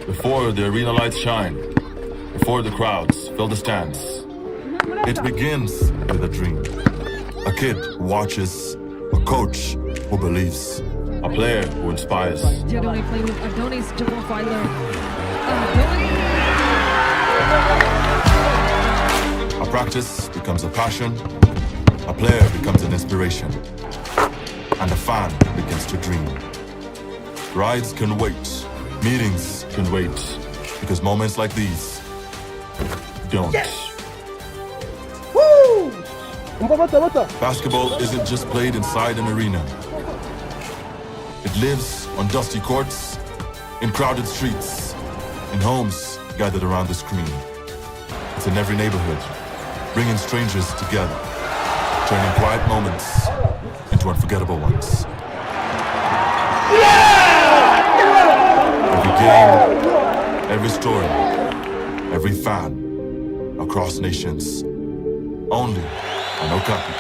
Before the arena lights shine, before the crowds fill the stands, it begins with a dream. A kid who watches, a coach who believes, a player who inspires. Adoni playing with Adoni's double fighter. A practice becomes a passion, a player becomes an inspiration, and a fan begins to dream. Rides can wait, meetings can wait, because moments like these don't. Yes. Woo! Basketball isn't just played inside an arena. It lives on dusty courts, in crowded streets, in homes gathered around the screen. It's in every neighborhood, bringing strangers together, turning quiet moments into unforgettable ones. Every game, every story, every fan, across nations, only on Okapi.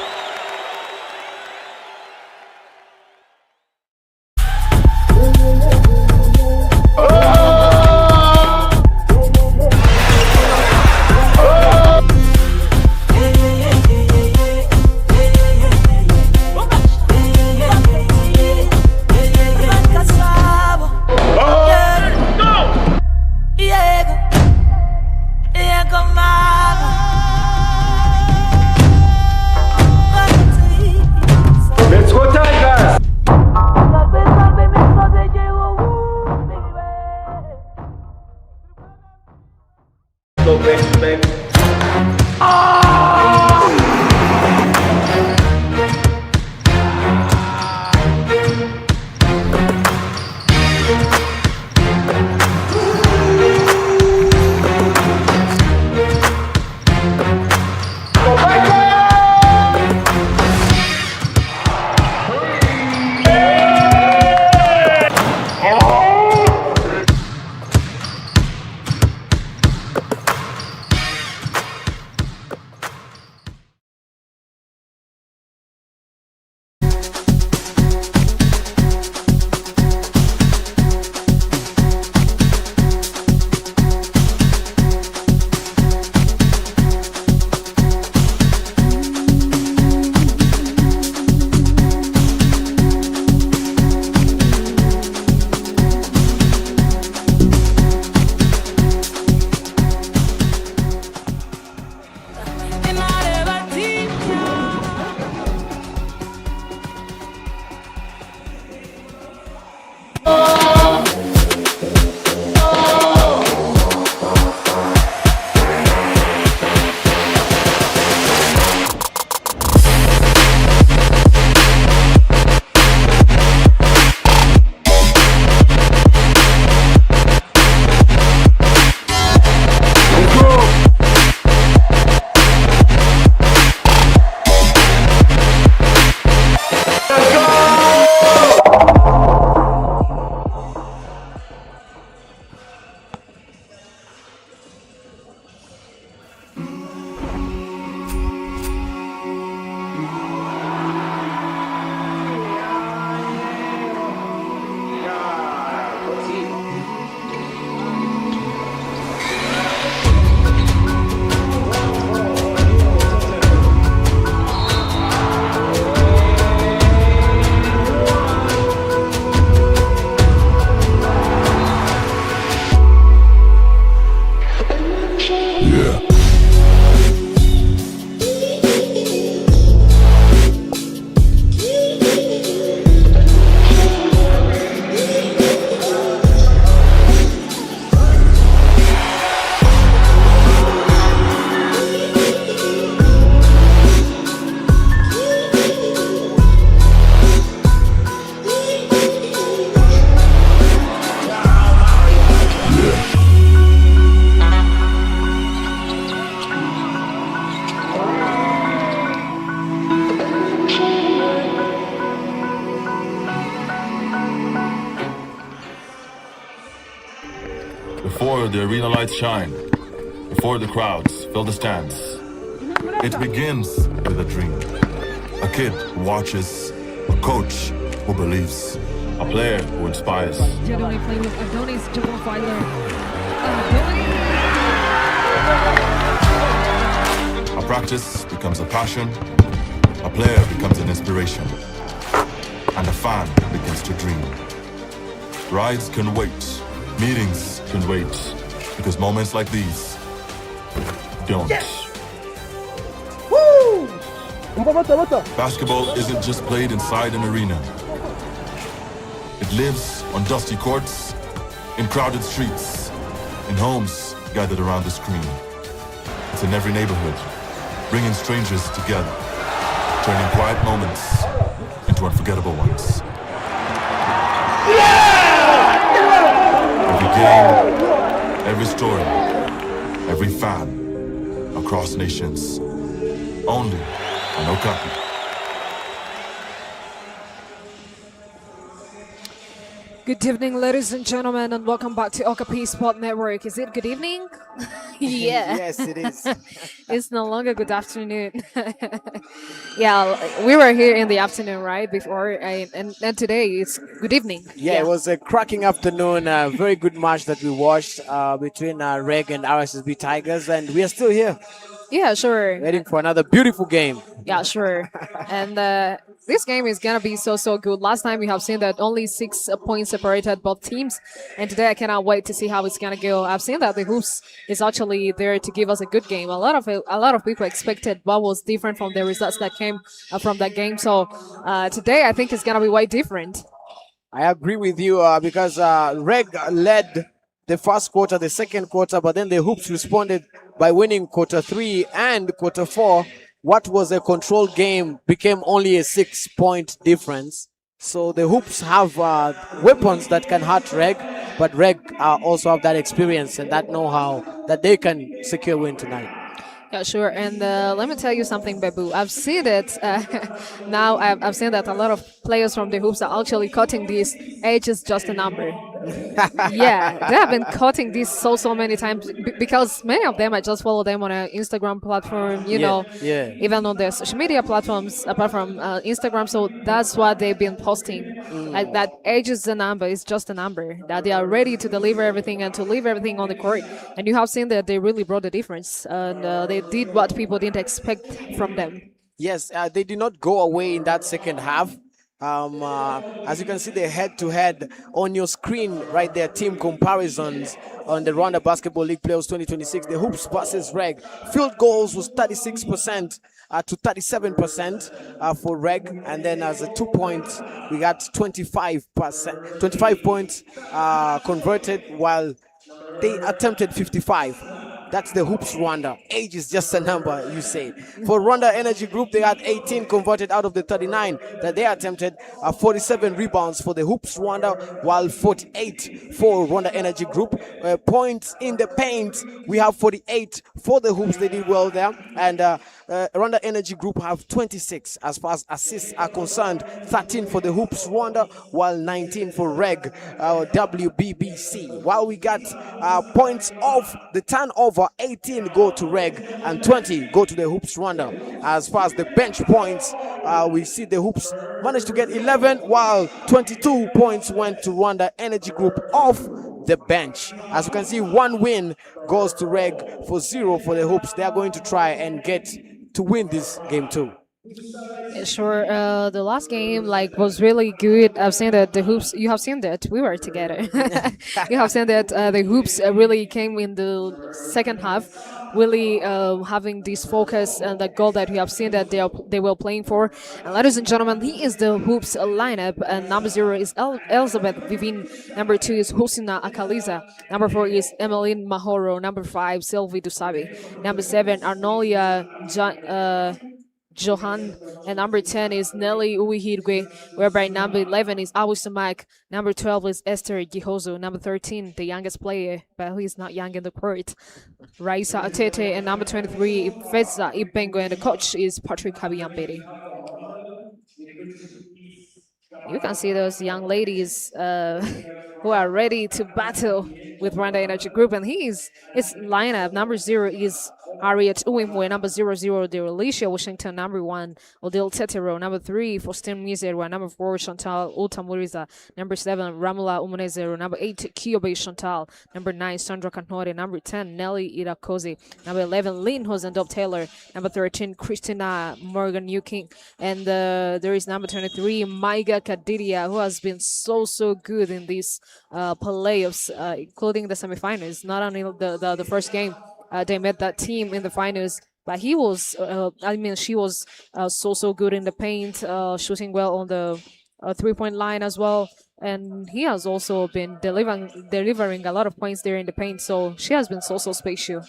Before the arena lights shine, before the crowds fill the stands, it begins with a dream. A kid who watches, a coach who believes, A player who inspires. Jadoni playing with Adonis Double Filer. Adonis. A practice becomes a passion. A player becomes an inspiration. And a fan begins to dream. Rides can wait. Meetings can wait. Because moments like these don't. Woo! Basketball isn't just played inside an arena. It lives on dusty courts, in crowded streets, in homes gathered around the screen. It's in every neighborhood, bringing strangers together, turning quiet moments into unforgettable ones. Every game, every story, every fan, across nations, only on Okapi. Good evening, ladies and gentlemen, and welcome back to Okapi Sport Network. Is it good evening? Yeah. Yes, it is. It's no longer good afternoon. Yeah, we were here in the afternoon, right? Before, and today it's good evening. Yeah, it was a cracking afternoon. Very good match that we watched between REG and RSSB Tigers, and we are still here Yeah, sure. waiting for another beautiful game. Yeah, sure. And this game is gonna be so good. Last time we have seen that only 6 points separated both teams, and today I cannot wait to see how it's gonna go. I've seen that the hoops is actually there to give us a good game. A lot of people expected what was different from the results that came from that game. So today I think it's gonna be way different. I agree with you because REG led the first quarter, the second quarter, but then the Hoops responded by winning quarter 3 and quarter 4. What was a controlled game became only a 6-point difference. So the Hoops have weapons that can hurt REG, but REG also have that experience and that know-how that they can secure win tonight. Yeah, sure. And let me tell you something, Babu. I've seen it now. I've seen that a lot of players from the hoops are actually cutting this age is just a number. Yeah, they have been cutting this so many times because many of them I just follow them on an Instagram platform, even on their social media platforms apart from Instagram. So that's what they've been posting. Like that age is a number, it's just a number. That they are ready to deliver everything and to leave everything on the court. And you have seen that they really brought the difference and they did what people didn't expect from them. Yes, they did not go away in that second half. As you can see, the head-to-head on your screen right there, team comparisons on the Rwanda Basketball League Playoffs 2026. The Hoops versus REG. Field goals was 36% to 37% for REG, and then as a 2 points, we got 25 points converted, while they attempted 55. That's the Hoops Rwanda. Age is just a number, you say. For Rwanda Energy Group, they had 18 converted out of the 39 that they attempted. 47 rebounds for the Hoops Rwanda, while 48 for Rwanda Energy Group. Points in the paint, we have 48 for the Hoops. They did well there. And Rwanda Energy Group have 26 as far as assists are concerned. 13 for the Hoops Rwanda, while 19 for REG WBBC. While we got points off the turnover, 18 go to REG and 20 go to the Hoops Rwanda. As far as the bench points, we see the Hoops managed to get 11, while 22 points went to Rwanda Energy Group off the bench. As you can see, 1 win goes to REG for 0 for the Hoops. They are going to try and get to win this game too. Yeah, sure. The last game was really good. I've seen that the hoops. You have seen that we were together. You have seen that the hoops really came in the second half, really having this focus and the goal that we have seen that they were playing for. And ladies and gentlemen, he is the hoops lineup. And number 0 is Elizabeth Vivin. Number 2 is Husina Akaliza. Number 4 is Emmeline Mahoro. Number 5 Sylvie Dusabe. Number 7 Arnolia Johan, and number 10 is Nelly Uwihirwe, whereby number 11 is Awusamak, number 12 is Esther Gihozo, number 13, the youngest player, but who is not young in the court, Raisa Atete, and number 23, Feza Ibengo, and the coach is Patrick Habiyambere. You can see those young ladies who are ready to battle with Rwanda Energy Group, and his lineup, number 0 is Harriet Uwimwe, number 00, Alicia Washington, number 1, Odile Tetero, number 3, Faustin Mizero, number 4, Chantal Ultamuriza, number 7, Ramula Umunezero, number 8, Kiyobe Chantal, number 9, Sandra Kanore, number 10, Nelly Irakoze, number 11, Lynn Hosendop Taylor, number 13, Christina Morgan Yuking, and there is number 23, Maiga Kadidia, who has been so good in these playoffs, including the semifinals, not only the first game. They met that team in the finals, but he was, she was so good in the paint, shooting well on the 3-point line as well. And he has also been delivering a lot of points there in the paint. So she has been so special.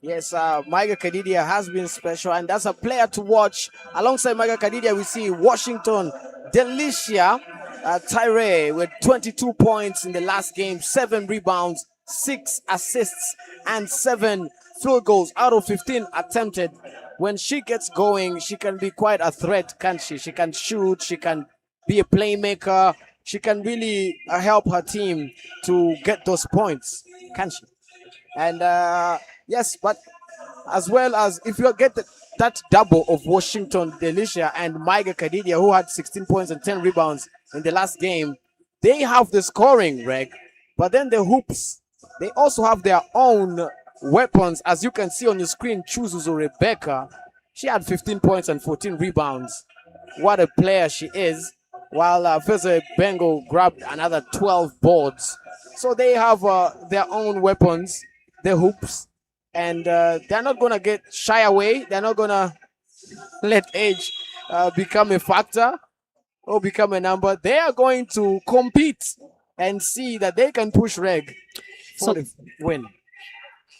Yes, Maiga Kadidia has been special, and that's a player to watch. Alongside Maiga Kadidia, we see Washington Delicia Tyre with 22 points in the last game, 7 rebounds, 6 assists, and 7 field goals out of 15 attempted. When she gets going, she can be quite a threat, can't she? She can shoot, she can be a playmaker, she can really help her team to get those points, can't she? And yes, but as well as if you get that double of Washington Delicia and Maiga Kadidia, who had 16 points and 10 rebounds in the last game, they have the scoring, Reg. But then the hoops, they also have their own weapons. As you can see on your screen, Chuzuzo Rebecca, she had 15 points and 14 rebounds. What a player she is. While Feza Bengo grabbed another 12 boards. So they have their own weapons, the hoops, and they're not going to get shy away. They're not going to let age become a factor or become a number. They are going to compete and see that they can push Reg for the win.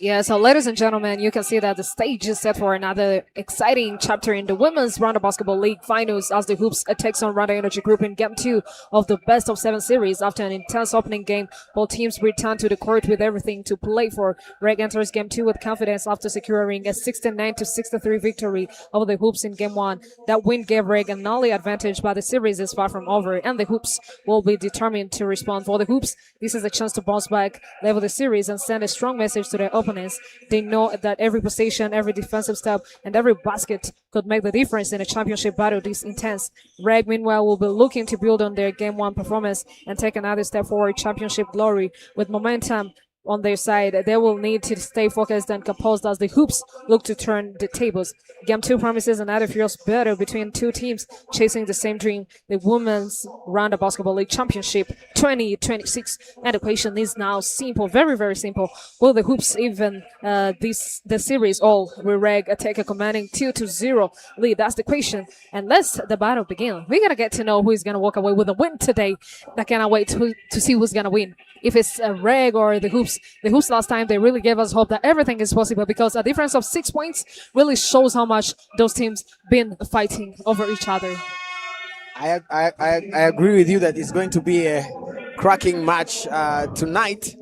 Yeah, so ladies and gentlemen, you can see that the stage is set for another exciting chapter in the Women's Round Basketball League Finals as the Hoops takes on Rwanda Energy Group in Game 2 of the Best of 7 series. After an intense opening game, both teams return to the court with everything to play for. REG enters Game 2 with confidence after securing a 69-63 victory over the Hoops in Game 1. That win gave REG an early advantage, but the series is far from over, and the Hoops will be determined to respond. For the Hoops, this is a chance to bounce back, level the series, and send a strong message to their opponents. They know that every possession, every defensive step, and every basket could make the difference in a championship battle this intense. REG, meanwhile, will be looking to build on their Game 1 performance and take another step forward championship glory. With momentum on their side, they will need to stay focused and composed as the Hoops look to turn the tables. Game 2 promises another fierce battle between two teams chasing the same dream, the Women's Round Basketball League Championship 2026. And the question is now simple, very simple. Will the Hoops even the series, or will REG take a commanding 2-0 lead? That's the question. And let's the battle begin. We're gonna get to know who is gonna walk away with a win today. I cannot wait to see who's gonna win. If it's REG or the Hoops last time, they really gave us hope that everything is possible, because a difference of 6 points really shows how much those teams been fighting over each other. I agree with you that it's going to be a cracking match tonight.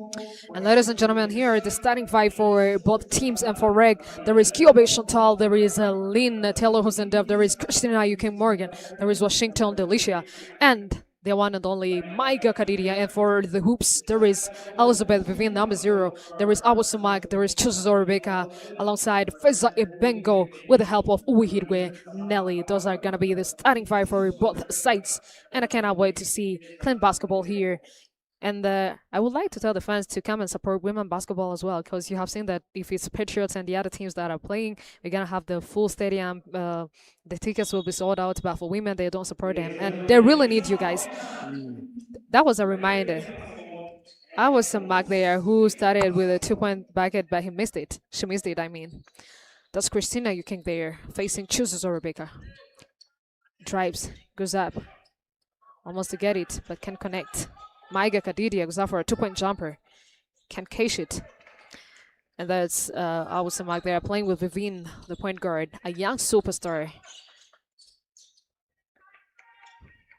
And ladies and gentlemen, here are the starting five for both teams and for REG. There is Kiyobe Chantal, there is Lynn Taylor Hosendov, there is Christina Yuking Morgan, there is Washington Delicia, and the one and only Maiga Kadidia. And for the Hoops, there is Elizabeth Vivin, number 0. There is Awasumak, there is Chuzo Rebecca, alongside Feza Ibengo, with the help of Uwihirwe Nelly. Those are going to be the starting five for both sides. And I cannot wait to see clean basketball here. And I would like to tell the fans to come and support women basketball as well, because you have seen that if it's Patriots and the other teams that are playing, we're going to have the full stadium. The tickets will be sold out, but for women, they don't support them. And they really need you guys. That was a reminder. I was some mark there who started with a 2-point bucket, but he missed it. She missed it, I mean. That's Christina Yuking there, facing chooses Rebecca. Drives, goes up. Almost to get it, but can't connect. Maiga Kadidia goes out for a 2-point jumper. Can't cash it. And that's Awesome Mark there playing with Vivin, the point guard, a young superstar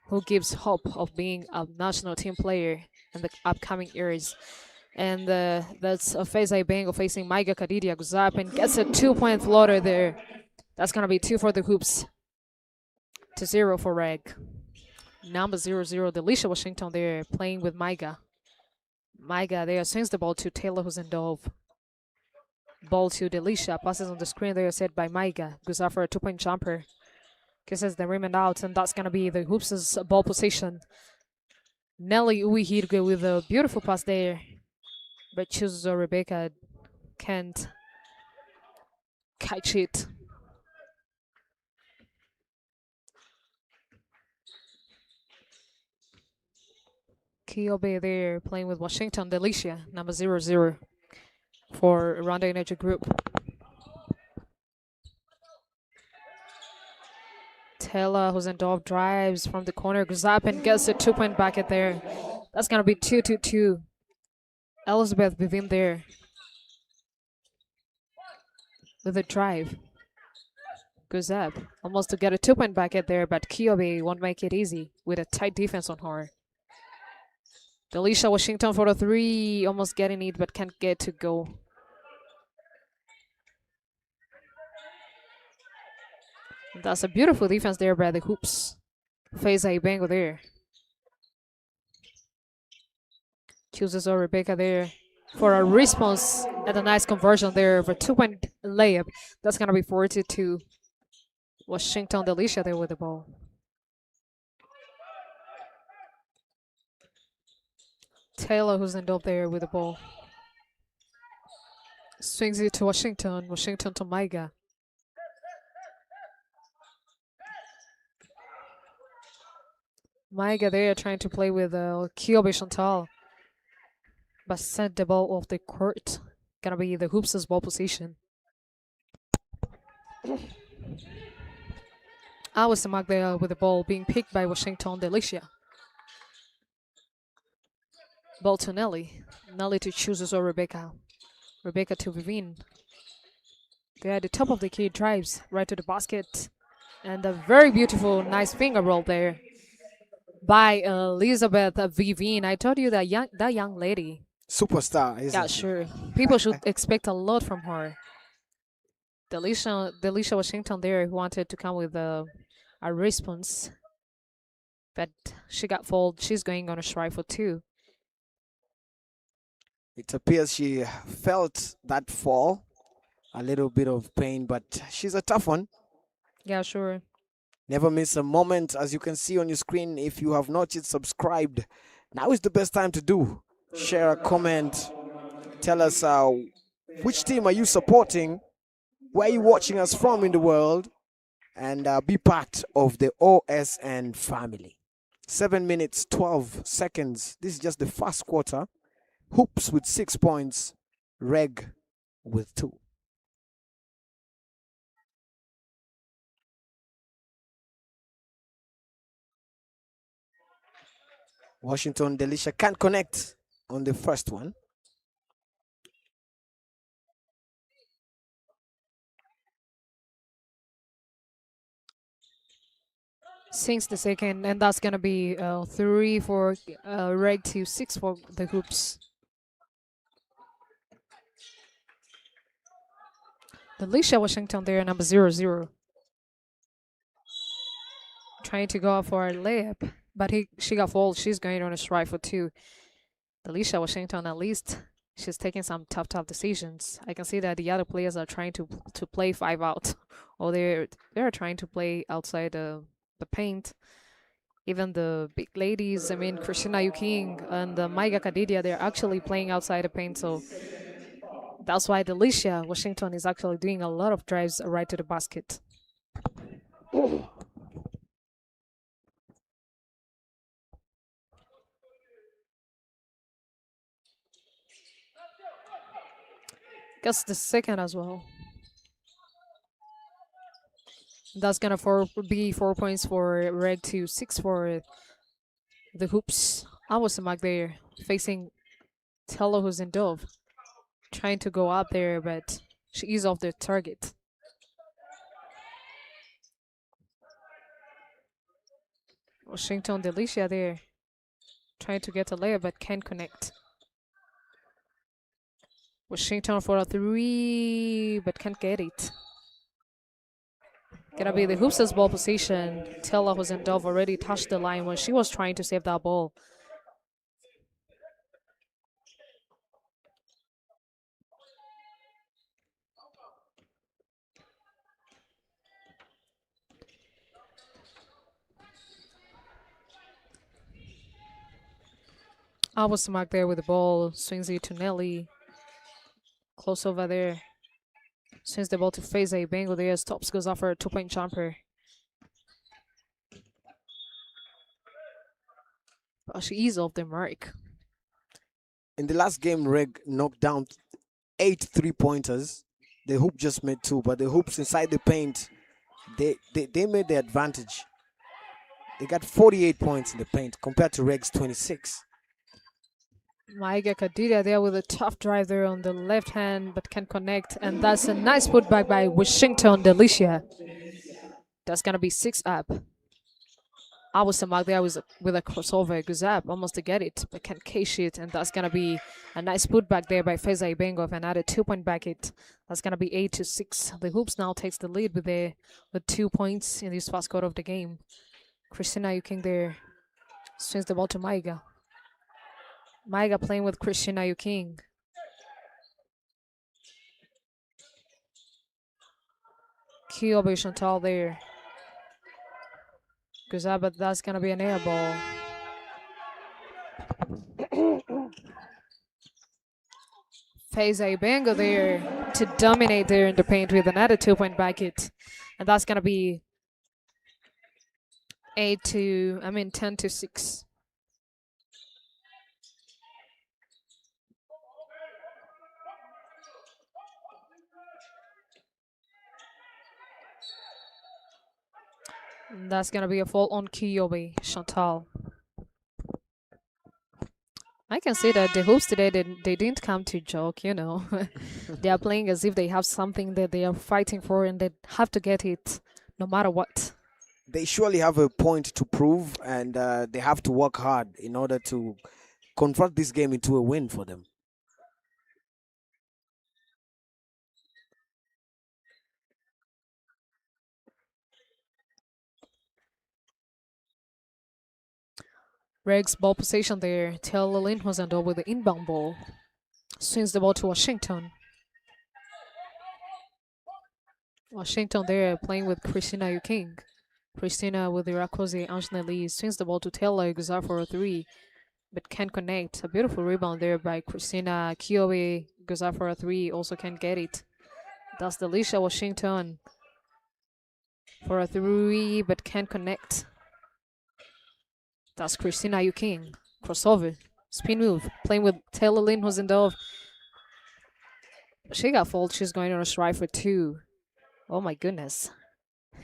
who gives hope of being a national team player in the upcoming years. And that's Feza Ibengo facing Maiga Kadidia, goes up and gets a 2-point floater there. That's going to be 2 for the Hoops. 2-0 for REG. Number 00, Delicia Washington there playing with Maiga. Maiga there swings the ball to Taylor Hosendov. Ball to Delisha. Passes on the screen there, set by Maiga. Goes out for a 2-point jumper. Kisses the rim and out, and that's gonna be the Hoops' ball position. Nelly Uihirge with a beautiful pass there, but chooses Rebecca can't catch it. Kyobe there playing with Washington. Delicia, number 00 for Rwanda Energy Group. Taylor, who's in Dove, drives from the corner, goes up and gets a 2-point bucket there. That's gonna be 2-2-2. Elizabeth within there with a drive. Goes up, almost to get a 2-point bucket there, but Kyobe won't make it easy with a tight defense on her. Delisha Washington for the 3, almost getting it, but can't get to go. That's a beautiful defense there by the Hoops. Faiza Ibengo there. Chooses Rebecca there for a response and a nice conversion there for 2-point layup. That's going to be 42. Washington Delisha there with the ball. Taylor, who's ended up there with the ball. Swings it to Washington. Washington to Maiga. Maiga there trying to play with Kyobe Chantal. But sent the ball off the court. Gonna be the Hoops' ball position. I was the mark there with the ball being picked by Washington Delicia. Ball to Nelly. Nelly to chooses or Rebecca. Rebecca to Vivine. They're at the top of the key, drives right to the basket. And a very beautiful, nice finger roll there by Elizabeth Vivine. I told you that young lady. Superstar, isn't Yeah, she? sure. People should expect a lot from her. Delisha Washington there wanted to come with a response, but she got fouled. She's going on a strike for 2. It appears she felt that fall, a little bit of pain, but she's a tough one. Yeah, sure. Never miss a moment. As you can see on your screen, if you have not yet subscribed, now is the best time to do. Share a comment. Tell us which team are you supporting, where are you watching us from in the world, and be part of the OSN family. 7 minutes, 12 seconds. This is just the first quarter. Hoops with 6 points, REG with 2. Washington Delisha can't connect on the first one. Sinks the second, and that's gonna be 3 for REG to 6 for the Hoops. Delisha Washington there, number 00. Trying to go for a layup, but she got fouled. She's going on a strike for 2. Delisha Washington, at least she's taking some tough decisions. I can see that the other players are trying to play 5 out, or they're trying to play outside the paint. Even the big ladies, I mean Christina Yuking and Maiga Kadidia, they're actually playing outside the paint. So that's why Delisha Washington is actually doing a lot of drives right to the basket. Gets the second as well. That's gonna be 4 points for REG to 6 for the Hoops. I was the mark there, facing Tello, who's in Dove, trying to go up there, but she is off the target. Washington Delicia there, trying to get a layup, but can't connect. Washington for a 3, but can't get it. Gonna be the Hoops' ball position. Tella, who's in Dove, already touched the line when she was trying to save that ball. I was smacked there with the ball. Swings it to Nelly. Close over there. Swings the ball to Faze Bengo there. Stops, goes off for a 2-point jumper. But she is off the mark. In the last game, REG knocked down 8 3-pointers. The hoop just made 2, but the hoops inside the paint, they made the advantage. They got 48 points in the paint compared to REG's 26. Maiga Kadira there with a tough drive there on the left hand, but can connect. And that's a nice putback by Washington Delicia. That's going to be 6 up. I was mark there with a crossover. Goes up almost to get it, but can cash it. And that's going to be a nice putback there by Feza Ibengo of another 2-point bucket. That's going to be 8-6. The Hoops now takes the lead with 2 points in this first quarter of the game. Christina Yuking there swings the ball to Maiga. Maiga playing with Christina Yuking. Kyobe Chantal there. Goes up, but that's going to be an air ball. Feza Ibengo there to dominate there in the paint with another 2-point bucket. And that's going to be 10-6. And that's going to be a fault on Kiyobe Chantal. I can say that the Hoops today, they didn't come to joke, you know. They are playing as if they have something that they are fighting for and they have to get it no matter what. They surely have a point to prove, and they have to work hard in order to convert this game into a win for them. Reg's ball possession there. Taylor Lynn was under with the inbound ball. Swings the ball to Washington. Washington there playing with Christina Yuking. Christina with the Rakosi Anjanelli swings the ball to Taylor. Goes out for a 3, but can't connect. A beautiful rebound there by Christina. Kiobe goes out for a 3, also can't get it. That's Delisha Washington for a 3, but can't connect. That's Christina Yuking. Crossover. Spin move. Playing with Taylor Lynn Hosendov. She got fouled. She's going on a strike for 2. Oh my goodness.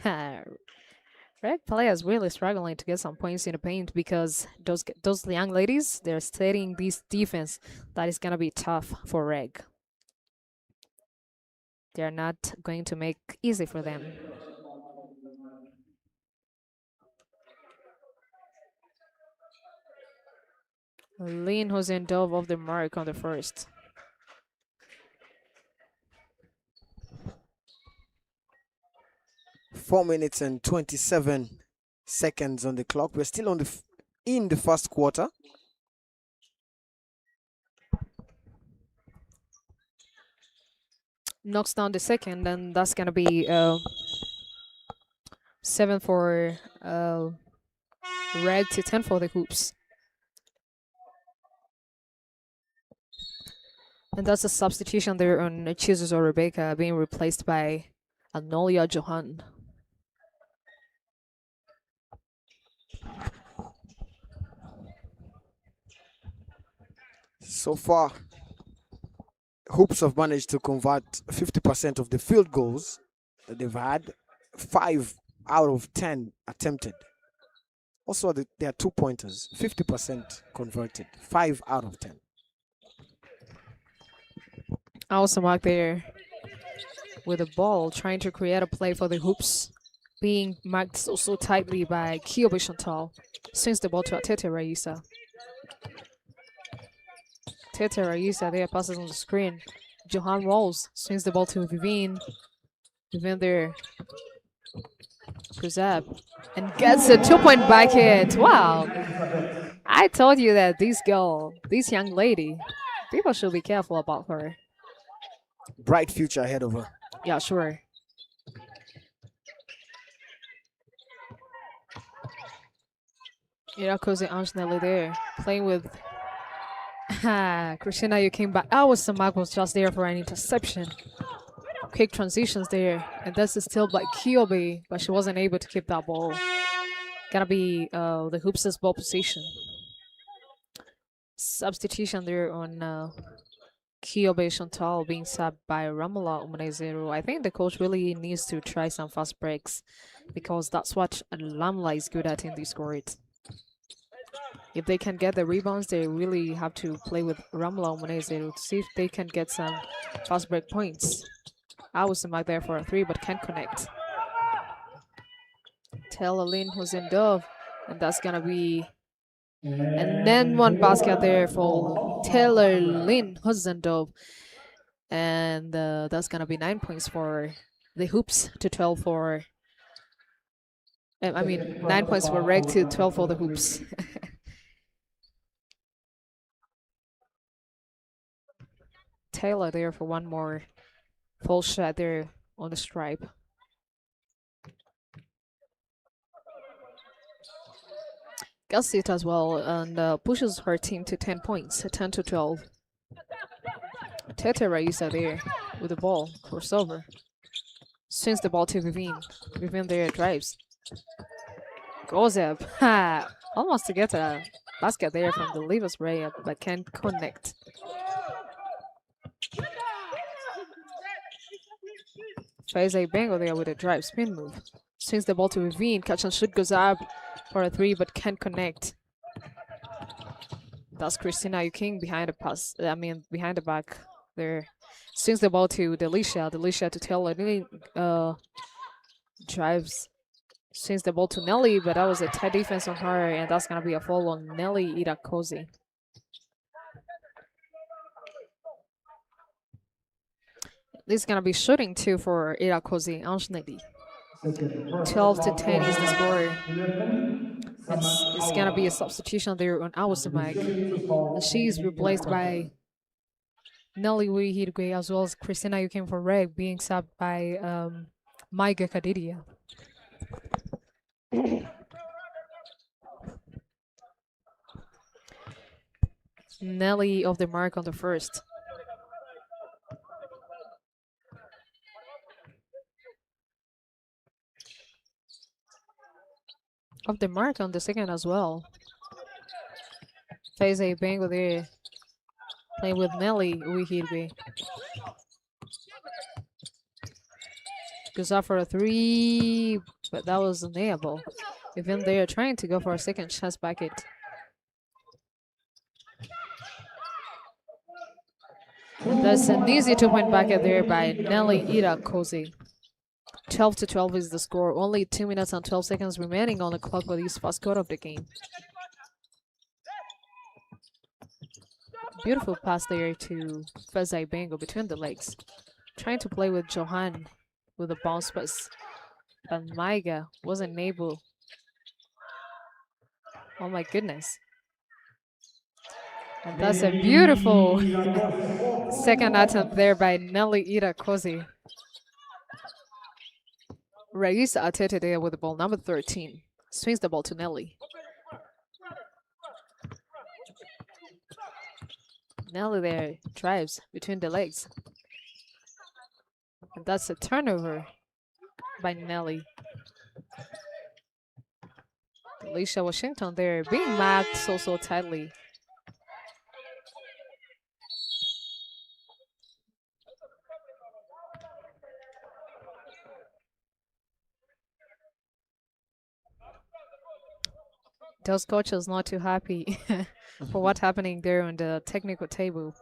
Reg players really struggling to get some points in the paint because those young ladies, they're studying this defense that is going to be tough for Reg. They're not going to make easy for them. Lynn Hosendov off the mark on the first. Four minutes and 27 seconds on the clock. We're still on in the first quarter. Knocks down the second, and that's gonna be 7 for Reg to 10 for the Hoops. And that's a substitution there on Jesus or Rebecca being replaced by Agnolia Johan. So far, Hoops have managed to convert 50% of the field goals that they've had. 5 out of 10 attempted. Also, there are 2-pointers, 50% converted. 5 out of 10. Also mark there with the ball, trying to create a play for the Hoops, being marked so tightly by Kyobe Chantal. Swings the ball to Atete Raisa. Tete Raisa there passes on the screen. Johan rolls, swings the ball to Vivine. Vivine there goes up and gets a 2-point bucket. Wow. I told you that this girl, this young lady, people should be careful about her. Bright future ahead of her. Yeah, sure. Irakoze Anjanelli there, playing with Christina, you came back. Samak was just there for an interception. Quick transitions there, and this is still by Kyobe, but she wasn't able to keep that ball. Gonna be the Hoops' ball position. Substitution there on Kyobe Chantal being subbed by Ramala Umanezero. I think the coach really needs to try some fast breaks because that's what Lamla is good at in this court. If they can get the rebounds, they really have to play with Ramla Umanezero to see if they can get some fast break points. Samak there for a 3 but can't connect. Taylor Lynn who's in Dove, and that's gonna be and then one basket there for Taylor Lynn Husendove. And that's going to be 9 points for the Hoops to 12 for... 9 points for REG to 12 for the Hoops. Taylor there for one more full shot there on the stripe. Gets it as well and pushes her team to 10 points, 10 to 12. Tete Raisa there with the ball, crossover. Swings the ball to Vivian. Vivian there drives. Goes up. Almost to get a basket there from the Levis Ray, but can't connect. Faisal Bengo there with a drive, spin move. Swings the ball to Vivian. Catch and shoot goes up for a 3, but can't connect. That's Christina Yuking behind the pass. Behind the back there. Swings the ball to Delisha. Delisha to Taylor. Drives. Swings the ball to Nelly, but that was a tight defense on her, and that's going to be a foul on Nelly Irakoze. This is going to be shooting too for Irakoze, Anjnedi. 12 to 10 is the score. It's going to be a substitution there on Awasamak. And she's replaced by Nelly Wihirgwe as well as Christina who came from REG being subbed by Maiga Kadidia. Nelly off the mark on the first. Off the mark on the second as well. Faisal Bengo there. Playing with Nelly Wihirbe. Goes out for a 3, but that was unable. Even they are trying to go for a second chance bucket. And that's an easy 2-point bucket there by Nelly Irakoze. 12 to 12 is the score. Only 2 minutes and 12 seconds remaining on the clock for this first quarter of the game. Beautiful pass there to Faisal Bengo between the legs. Trying to play with Johan with a bounce pass. But Maiga wasn't able. Oh my goodness. And that's a beautiful second attempt there by Nelly Irakoze. Raisa Atete there with the ball, number 13. Swings the ball to Nelly. Nelly there drives between the legs. And that's a turnover by Nelly. Alicia Washington there being marked so tightly. Those coaches not too happy for what's happening there on the technical table.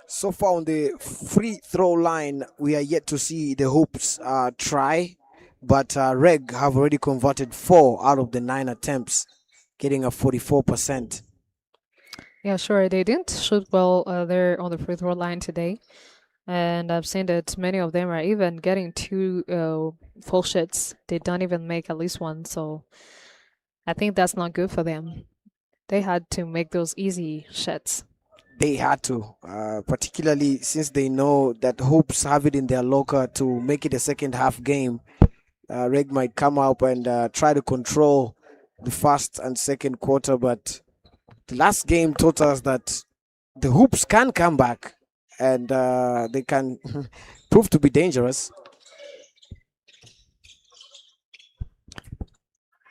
So far on the free throw line, we are yet to see the Hoops try, but REG have already converted 4 out of the 9 attempts, getting a 44%. Yeah, sure. They didn't shoot well there on the free throw line today. And I've seen that many of them are even getting 2 full shots. They don't even make at least one. So I think that's not good for them. They had to make those easy shots. They had to, particularly since they know that Hoops have it in their locker to make it a second half game. REG might come up and try to control the first and second quarter, but the last game taught us that the hoops can come back and they can prove to be dangerous.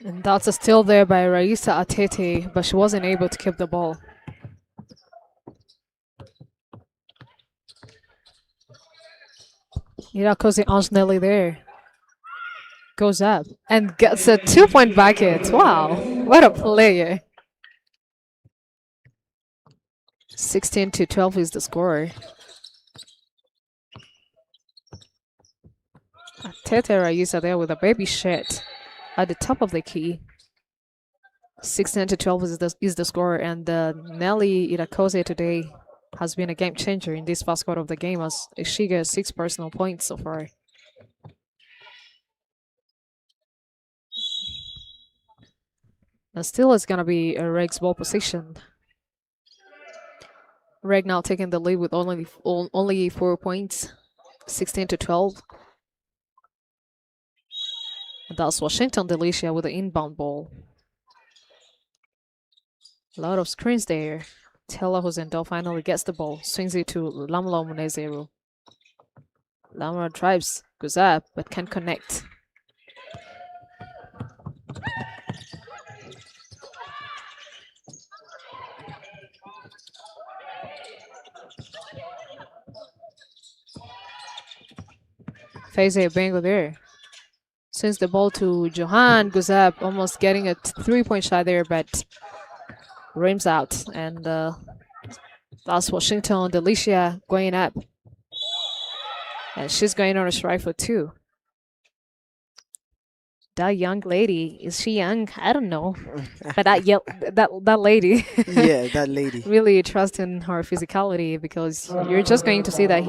And that's still there by Raisa Atete, but she wasn't able to keep the ball. Irakoze Angelelli there. Goes up and gets a 2-point bucket. Wow, what a player. 16-12 is the score. Tete Raisa there with a baby shit at the top of the key. 16-12 is the score, and Nelly Irakoze today has been a game changer in this first quarter of the game as she gets 6 personal points so far. And still it's gonna be a Reg's ball position. Reg now taking the lead with only 4 points, 16-12. That's Washington Delicia with the inbound ball. A lot of screens there. Tela Hosendel finally gets the ball, swings it to Lamla Munezero. Lamla drives, goes up, but can't connect. Faize Bengo there. Sends the ball to Johan, goes up, almost getting a 3-point shot there, but rims out. And that's Washington Delicia going up. And she's going on a strike for 2. That young lady, is she young? I don't know. But that lady. Yeah, that lady. Really trust in her physicality, because you're just going to see that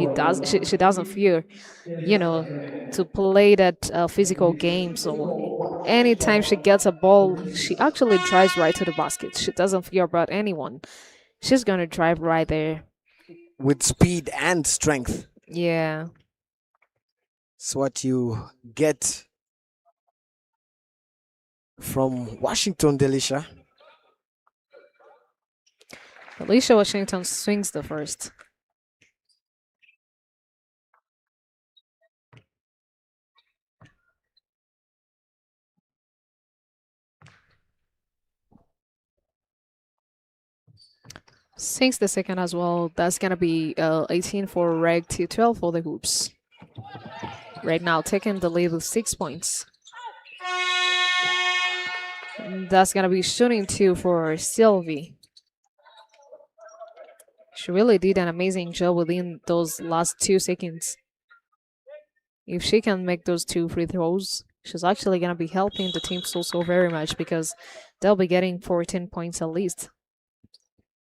she doesn't fear, to play that physical game. So anytime she gets a ball, she actually drives right to the basket. She doesn't fear about anyone. She's gonna drive right there. With speed and strength. Yeah. It's what you get from Washington Delicia. Alicia Washington swings the first. Sinks the second as well. That's gonna be 18 for Reg to 12 for the hoops. Right now taking the lead with 6 points. That's gonna be shooting 2 for Sylvie. She really did an amazing job within those last 2 seconds. If she can make those 2 free throws, she's actually gonna be helping the team so very much, because they'll be getting 14 points at least.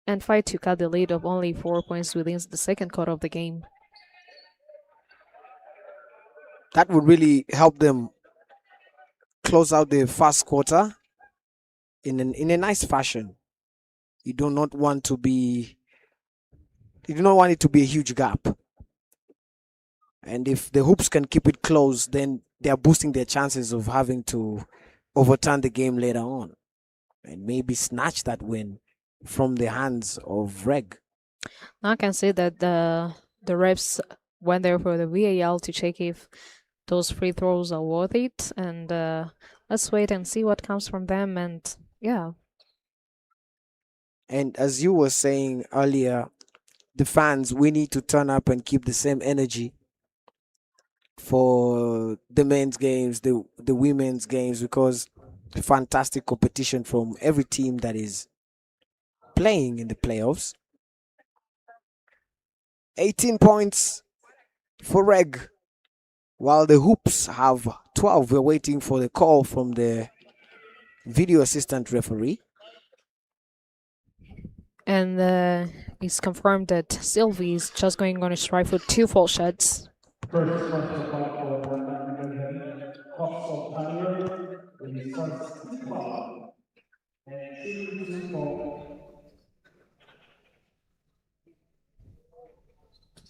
And fight to cut the lead of only 4 points within the second quarter of the game. That would really help them close out the first quarter in a nice fashion. You do not want it to be a huge gap. And if the hoops can keep it close, then they are boosting their chances of having to overturn the game later on and maybe snatch that win from the hands of Reg. Now I can say that the refs went there for the VAR to check if those free throws are worth it, and let's wait and see what comes from them. And yeah. And as you were saying earlier, the fans, we need to turn up and keep the same energy for the men's games, the women's games, because fantastic competition from every team that is playing in the playoffs. 18 points for Reg, while the hoops have 12. We're waiting for the call from the video assistant referee. And it's confirmed that Sylvie is just going on a strike for 2 full shots. First personal foul for Orlando Division, Hostile Patio, the starts 2 foul. And shooting 2 foul.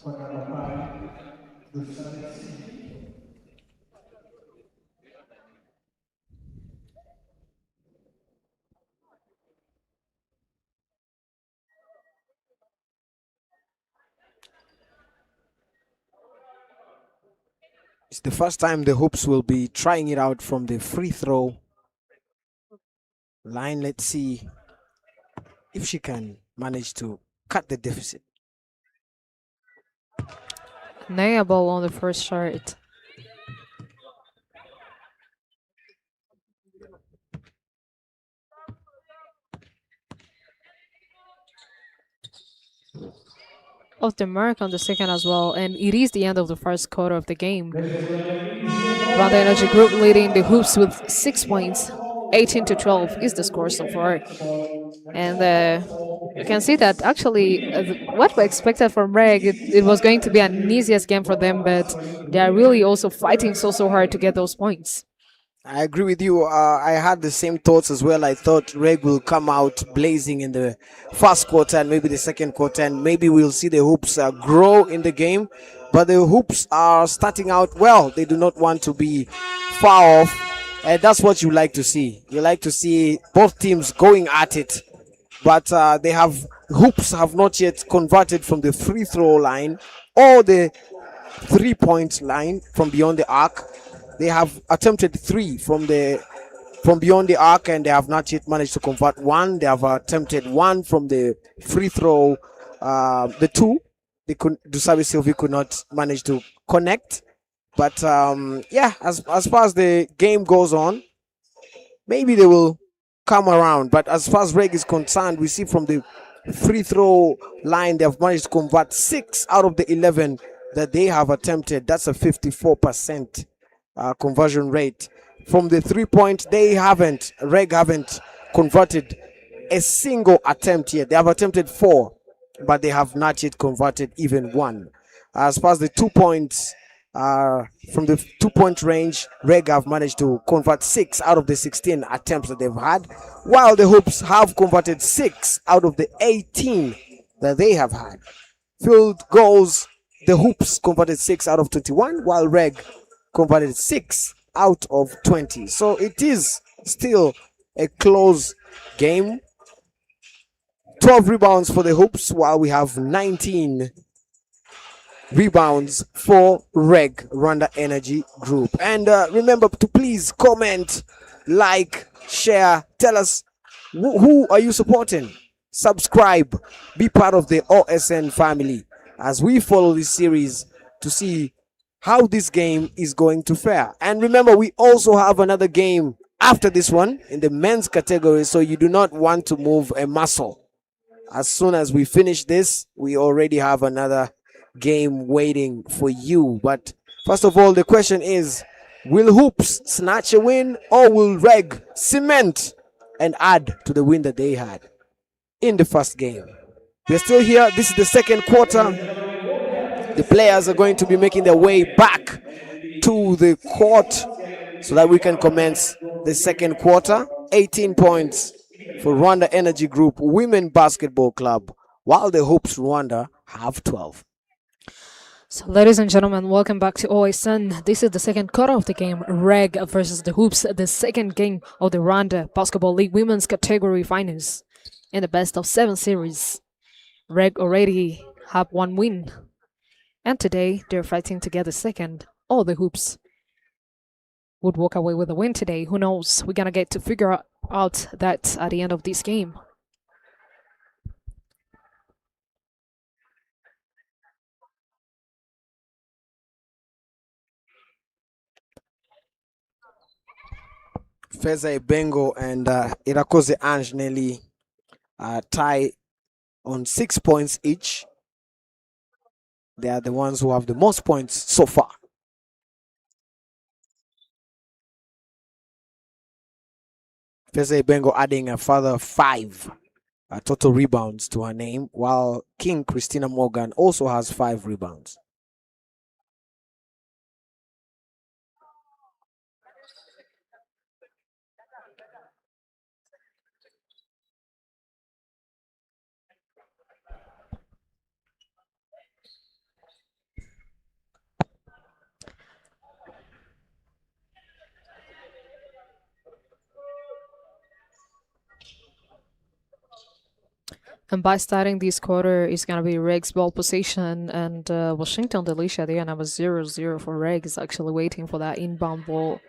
For number 5, the 7th. It's the first time the Hoops will be trying it out from the free throw line. Let's see if she can manage to cut the deficit. Naya ball on the first shot. Off the mark on the second as well, and it is the end of the first quarter of the game. Rwanda Energy Group leading the Hoops with 6 points. 18-12 is the score so far. And you can see that actually what we expected from REG, it was going to be an easiest game for them, but they are really also fighting so hard to get those points. I agree with you. I had the same thoughts as well. I thought REG will come out blazing in the first quarter and maybe the second quarter, and maybe we'll see the Hoops grow in the game. But the Hoops are starting out well. They do not want to be far off, and that's what you like to see. You like to see both teams going at it, but Hoops have not yet converted from the free throw line or the 3-point line from beyond the arc. They have attempted 3 from beyond the arc, and they have not yet managed to convert 1. They have attempted 1 from the free throw. The 2, Dusabe Sylvie could not manage to connect. But yeah, as far as the game goes on, maybe they will come around. But as far as REG is concerned, we see from the free throw line they have managed to convert 6 out of the 11 that they have attempted. That's a 54% conversion rate. From the 3-point, REG haven't converted a single attempt yet. They have attempted 4, but they have not yet converted even 1. As far as the 2 points, from the 2-point range, REG have managed to convert 6 out of the 16 attempts that they've had, while the Hoops have converted 6 out of the 18 that they have had. Field goals, the Hoops converted 6 out of 21, while REG converted 6 out of 20. So it is still a close game. 12 rebounds for the Hoops, while we have 19 rebounds for REG, Rwanda Energy Group. And remember to please comment, like, share, tell us who are you supporting. Subscribe, be part of the OSN family as we follow this series to see how this game is going to fare. And remember, we also have another game after this one in the men's category, so you do not want to move a muscle. As soon as we finish this, we already have another game waiting for you. But first of all, the question is, will Hoops snatch a win, or will REG cement and add to the win that they had in the first game? We're still here. This is the second quarter. The players are going to be making their way back to the court so that we can commence the second quarter. 18 points for Rwanda Energy Group Women Basketball Club, while the Hoops Rwanda have 12. So, ladies and gentlemen, welcome back to OSN. This is the second quarter of the game, REG versus the Hoops, the second game of the Rwanda Basketball League Women's Category Finals in the best of 7 series. REG already have 1 win, and today they're fighting to get the second. All the Hoops would walk away with a win today. Who knows? We're gonna get to figure out that at the end of this game. Feza Ebengo and Irakoze Ange Nelly tie on 6 points each. They are the ones who have the most points so far. Feza Ebengo adding a further 5 total rebounds to her name, while King Christina Morgan also has 5 rebounds. And by starting this quarter, it's gonna be REG's ball position, and Washington Delicia there number 0-0 for REG is actually waiting for that inbound ball.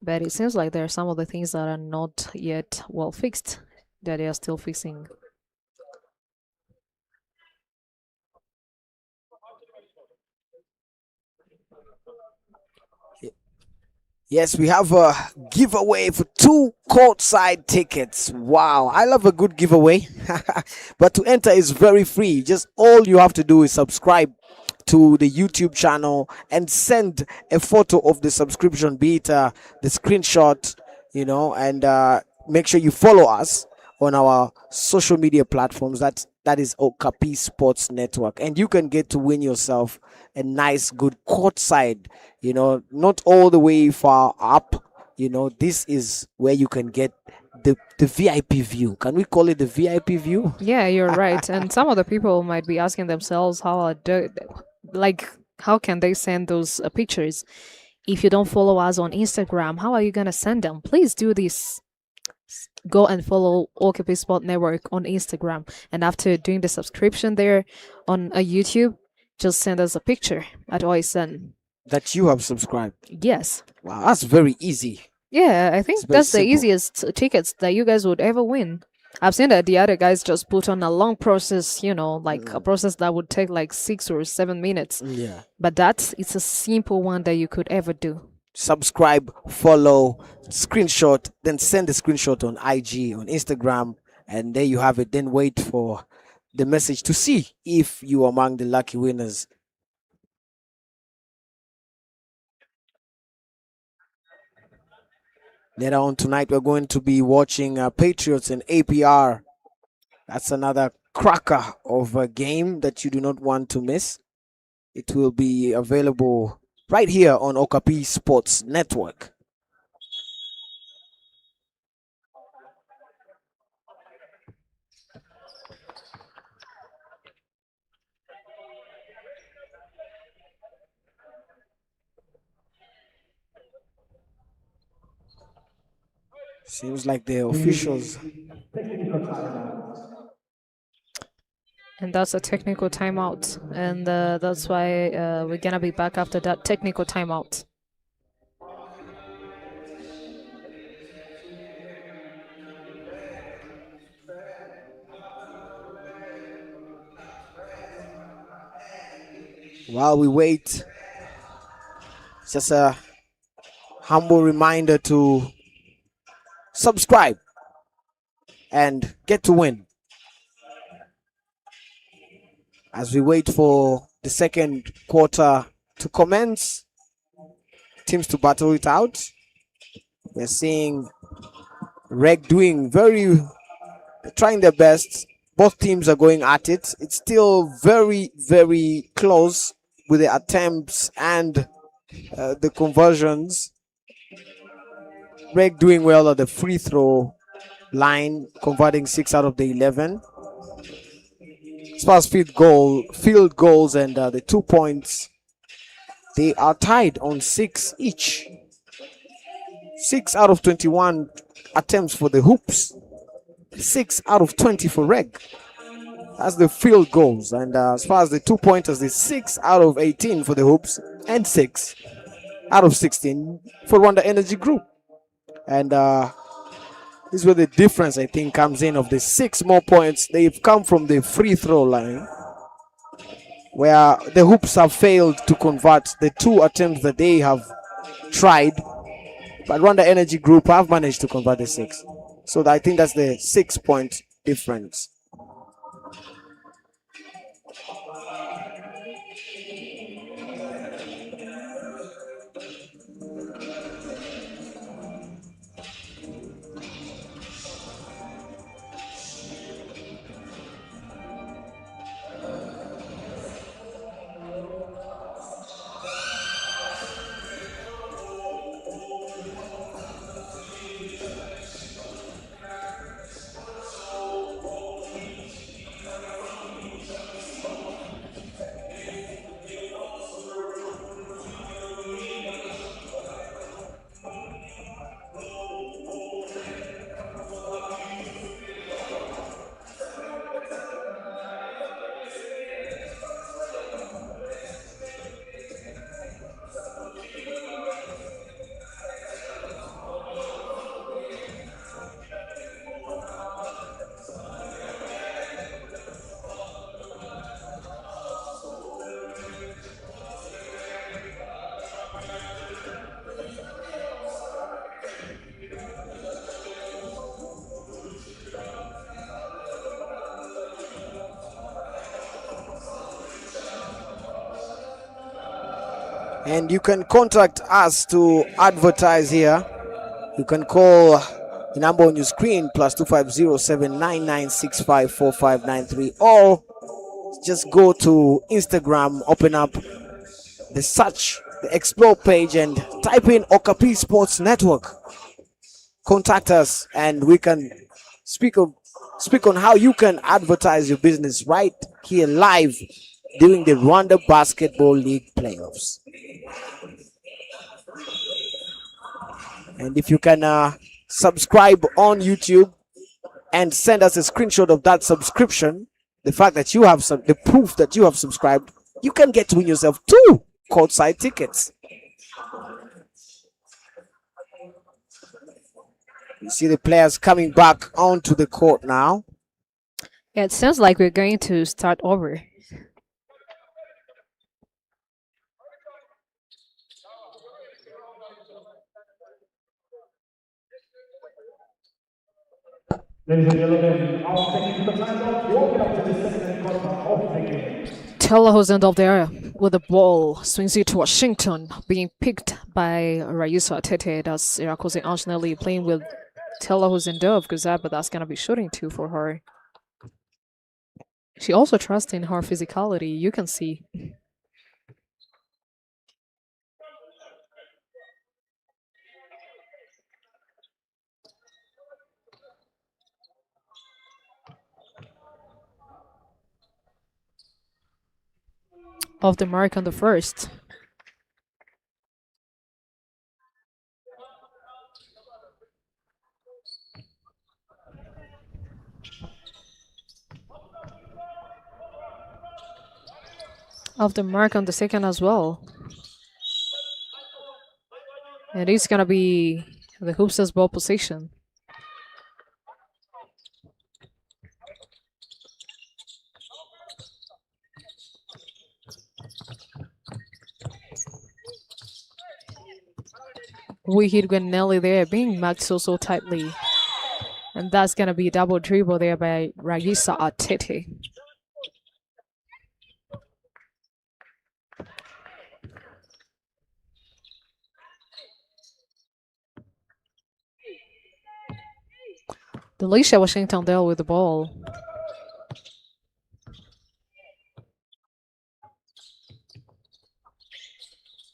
But it seems like there are some of the things that are not yet well fixed that they are still fixing. Yes, we have a giveaway for 2 courtside tickets. Wow, I love a good giveaway. But to enter is very free. Just all you have to do is subscribe to the YouTube channel and send a photo of the subscription, be it the screenshot, and make sure you follow us on our social media platforms. That is Okapi Sports Network, and you can get to win yourself a nice, good courtside. Not all the way far up. This is where you can get the VIP view. Can we call it the VIP view? Yeah, you're right. And some of the people might be asking themselves how can they send those pictures if you don't follow us on Instagram? How are you gonna send them? Please do this. Go and follow Okapi Sport Network on Instagram, and after doing the subscription there on YouTube, just send us a picture at OSN. That you have subscribed. Yes. Wow, that's very easy. Yeah, I think It's very that's the simple. easiest tickets that you guys would ever win. I've seen that the other guys just put on a long process, like a process that would take like 6 or 7 minutes. Yeah. But it's a simple one that you could ever do. Subscribe, follow, screenshot, then send the screenshot on IG, on Instagram, and there you have it. Then wait for the message to see if you are among the lucky winners. Later on tonight, we're going to be watching Patriots and APR. That's another cracker of a game that you do not want to miss. It will be available right here on Okapi Sports Network. Seems like the officials. Technical timeout. And that's a technical timeout. And that's why we're going to be back after that technical timeout. While we wait, just a humble reminder to subscribe and get to win. As we wait for the second quarter to commence, teams to battle it out. We're seeing REG doing trying their best. Both teams are going at it. It's still very, very close with the attempts and the conversions. REG doing well at the free throw line, converting 6 out of the 11. As far as field goals and the 2 points, they are tied on 6 each. 6 out of 21 attempts for the hoops. 6 out of 20 for REG. That's the field goals. And as far as the 2-pointers, it's 6 out of 18 for the hoops and 6 out of 16 for Rwanda Energy Group. And this is where the difference, I think, comes in of the 6 more points. They've come from the free throw line, where the hoops have failed to convert the 2 attempts that they have tried. But Rwanda Energy Group have managed to convert the 6. So I think that's the 6-point difference. And you can contact us to advertise here. You can call the number on your screen +2507996545593, or just go to Instagram, open up the search, the explore page, and type in Okapi Sports Network. Contact us, and we can speak on how you can advertise your business right here live during the Rwanda Basketball League playoffs. And if you can subscribe on YouTube and send us a screenshot of that subscription, the fact that you have the proof that you have subscribed, you can get to win yourself 2 courtside tickets. You see the players coming back onto the court now. Yeah, it sounds like we're going to start over. Ladies and gentlemen, now taking the timeout to open up to the second quarter of the game. Taylor who's end up there with the ball, swings it to Washington, being picked by Raisa Tete. That's Irakoze Anjanelli playing with Taylor who's in dove, because but that's going to be shooting too for her. She also trusts in her physicality, you can see. Off the mark on the first. Off the mark on the second as well. And it's gonna be the Hoops' ball position. We hit Nelly there, being marked so tightly. And that's gonna be a double dribble there by Ragisa Atete. Delisha Washington there with the ball.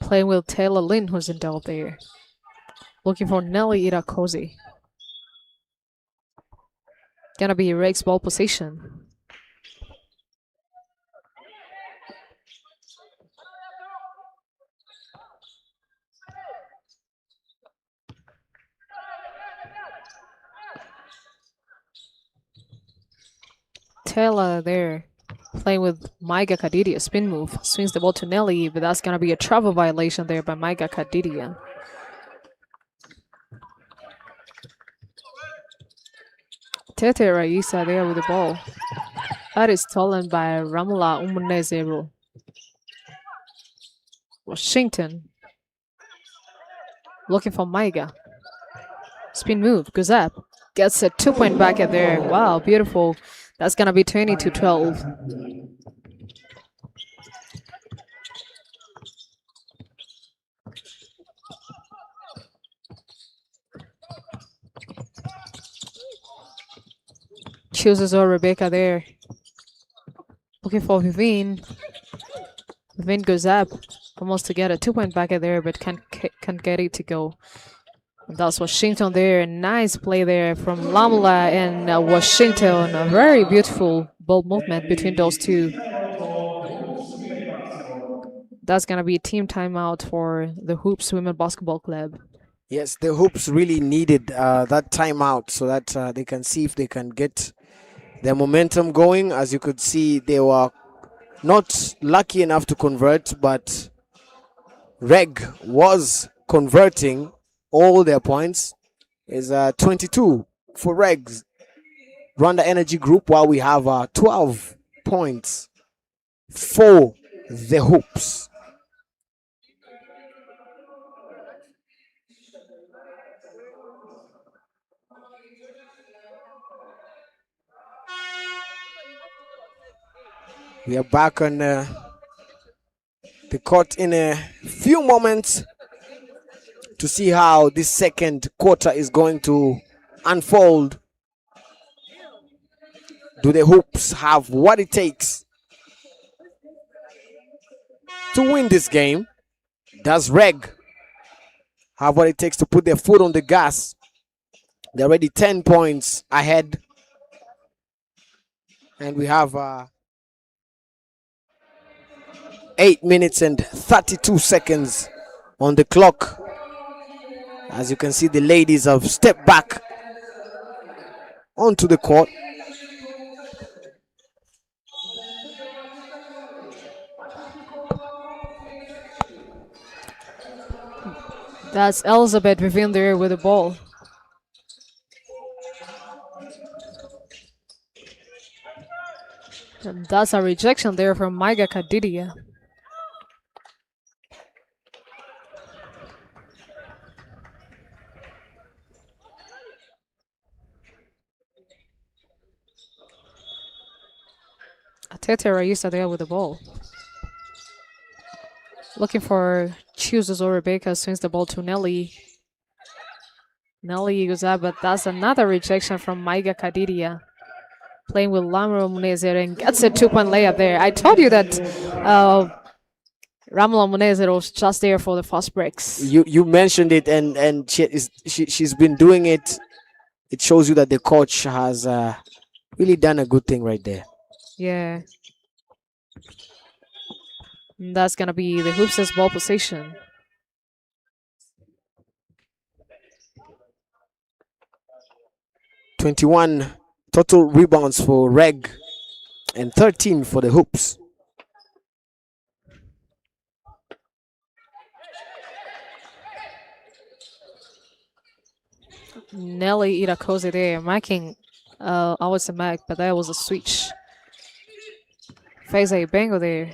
Playing with Taylor Lynn, who's in doubt there. Looking for Nelly Irakoze. Gonna be REG's ball position. Taylor there, playing with Maiga Kadidia. Spin move, swings the ball to Nelly, but that's gonna be a travel violation there by Maiga Kadidia. Tete Raisa there with the ball. That is stolen by Ramula Umunezero. Washington looking for Maiga. Spin move, goes up. Gets a 2-point bucket there. Wow, beautiful. That's gonna be 20-12. Chooses all Rebecca there. Looking for Vivine. Vivine goes up. Almost to get a 2-point bucket there, but can't get it to go. And that's Washington there. Nice play there from Lamla and Washington. A very beautiful ball movement between those two. That's going to be a team timeout for the Hoops Women Basketball Club. Yes, the Hoops really needed that timeout so that they can see if they can get their momentum going. As you could see, they were not lucky enough to convert, but REG was converting all their points. Is 22 for REG's Rwanda Energy Group, while we have 12 points for the Hoops. We are back on the court in a few moments to see how this second quarter is going to unfold. Do the Hoops have what it takes to win this game? Does REG have what it takes to put their foot on the gas? They're already 10 points ahead. And we have 8 minutes and 32 seconds on the clock. As you can see, the ladies have stepped back onto the court. That's Elizabeth Vivian there with the ball. And that's a rejection there from Maiga Kadidia. Tete Raisa there with the ball. Looking for chooses or Rebecca, swings the ball to Nelly. Nelly goes up, but that's another rejection from Maiga Kadidia. Playing with Lamro Munezer and gets a 2-point layup there. I told you that Ramla Munezer was just there for the fast breaks. You mentioned it, and she's been doing it. It shows you that the coach has really done a good thing right there. Yeah. And that's going to be the Hoops' ball possession. $21 total rebounds for REG and 13 for the Hoops. Nelly Irakoze there, marking I was a Mac, but that was a switch. Faiza Ibengo there.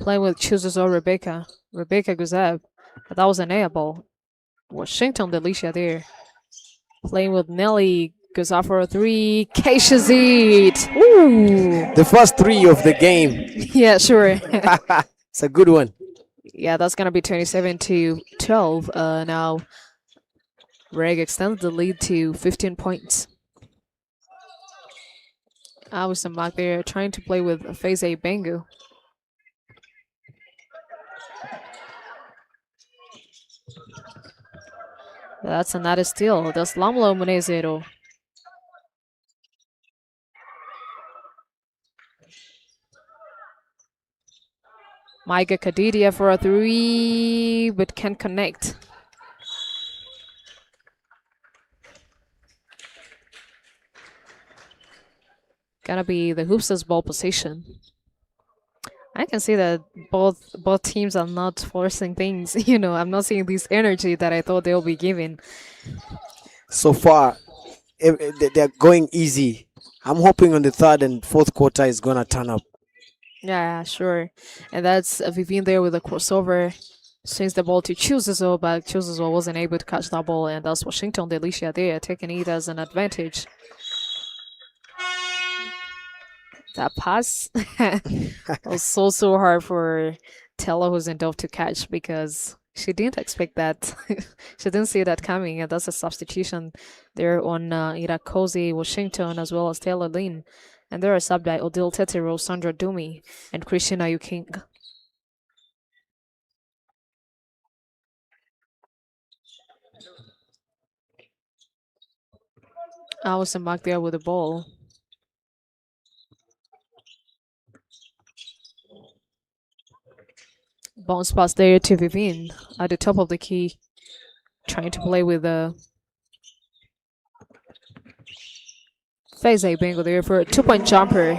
Playing with chooses or Rebecca. Rebecca goes up, but that was an air ball. Washington Delicia there. Playing with Nelly, goes out for a 3. Cashes it. Ooh. The first 3 of the game. Yeah, sure. It's a good one. Yeah, that's gonna be 27-12. Now, REG extends the lead to 15 points. I was a mark there, trying to play with Faiza Ibengo. That's another steal. That's Lamlo Munezero. Maiga Kadidia for a 3, but can't connect. Gonna be the Hoops' ball possession. I can see that both teams are not forcing things. You know, I'm not seeing this energy that I thought they'll be giving. So far, they're going easy. I'm hoping on the third and fourth quarter is gonna turn up. Yeah, sure. And that's Vivian there with a crossover. Swings the ball to Chuzizo, but Chuzizo wasn't able to catch that ball, and that's Washington Delicia there, taking it as an advantage. That pass was so hard for Tella Hosendorf to catch because she didn't expect that. She didn't see that coming, and that's a substitution there on Irakoze Washington as well as Taylor Lynn. And there are subbed by Odile Tetero, Sandra Dumi, and Christina Yuking. Allison back there with the ball. Bounce pass there to Vivian at the top of the key, trying to play with the Faiza Ibengo there for a 2-point jumper,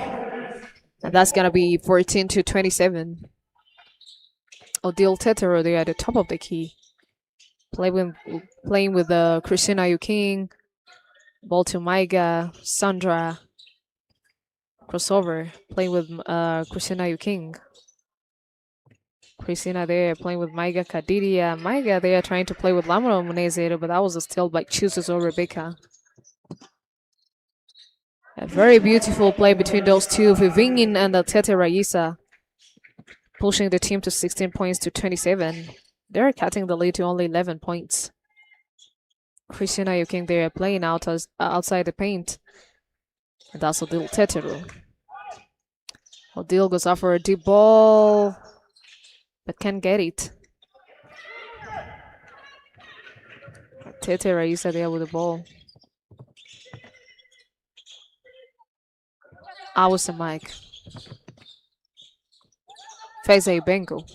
and that's gonna be 14-27. Odile Tetero there at the top of the key, playing with the Christina Yuking, ball to Maiga, Sandra, crossover, playing with Christina Yuking. Christina there playing with Maiga Kadidia. Maiga there trying to play with Lamro Munezero, but that was a steal by Chooses or Rebecca. A very beautiful play between those two, Vivian and Tete Raisa. pushing the team to 16 points to 27. They're cutting the lead to only 11 points. Christina Yuking there playing outside the paint. And that's Odile Teteru. Odile goes out for a deep ball, but can't get it. Tete Raisa there with the ball. Awesome Mike. Feze Bengo.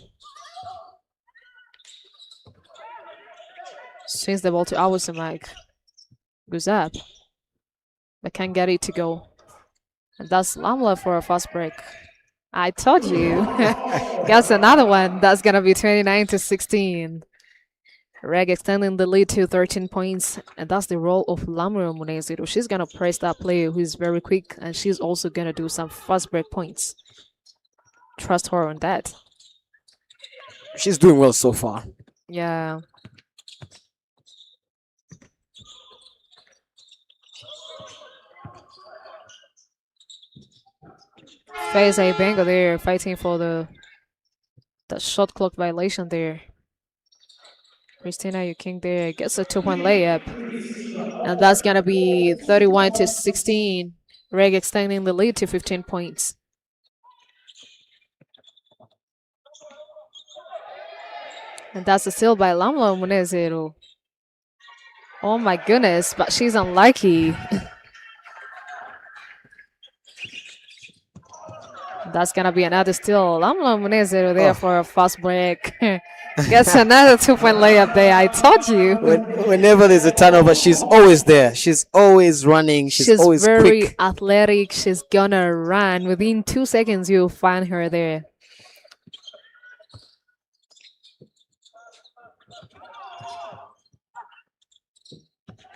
Swings the ball to Awesome Mike. Goes up. But can't get it to go. And that's Lamla for a fast break. I told you. Guess another one. That's gonna be 29 to 16. REG extending the lead to 13 points, and that's the role of Lamuro Munezero. She's gonna press that player who's very quick, and she's also gonna do some fast break points. Trust her on that. She's doing well so far. Yeah. Feze Bengo there fighting for the shot clock violation there. Christina Yuking there gets a 2-point layup. And that's going to be 31 to 16. REG extending the lead to 15 points. And that's a steal by Lamla Munezero. Oh my goodness, but she's unlucky. That's going to be another steal. Lamla Munezero there for a fast break. Gets another 2-point layup there. I told you. Whenever there's a turnover, she's always there. She's always running. She's always very quick. athletic. She's gonna run. Within 2 seconds, you'll find her there.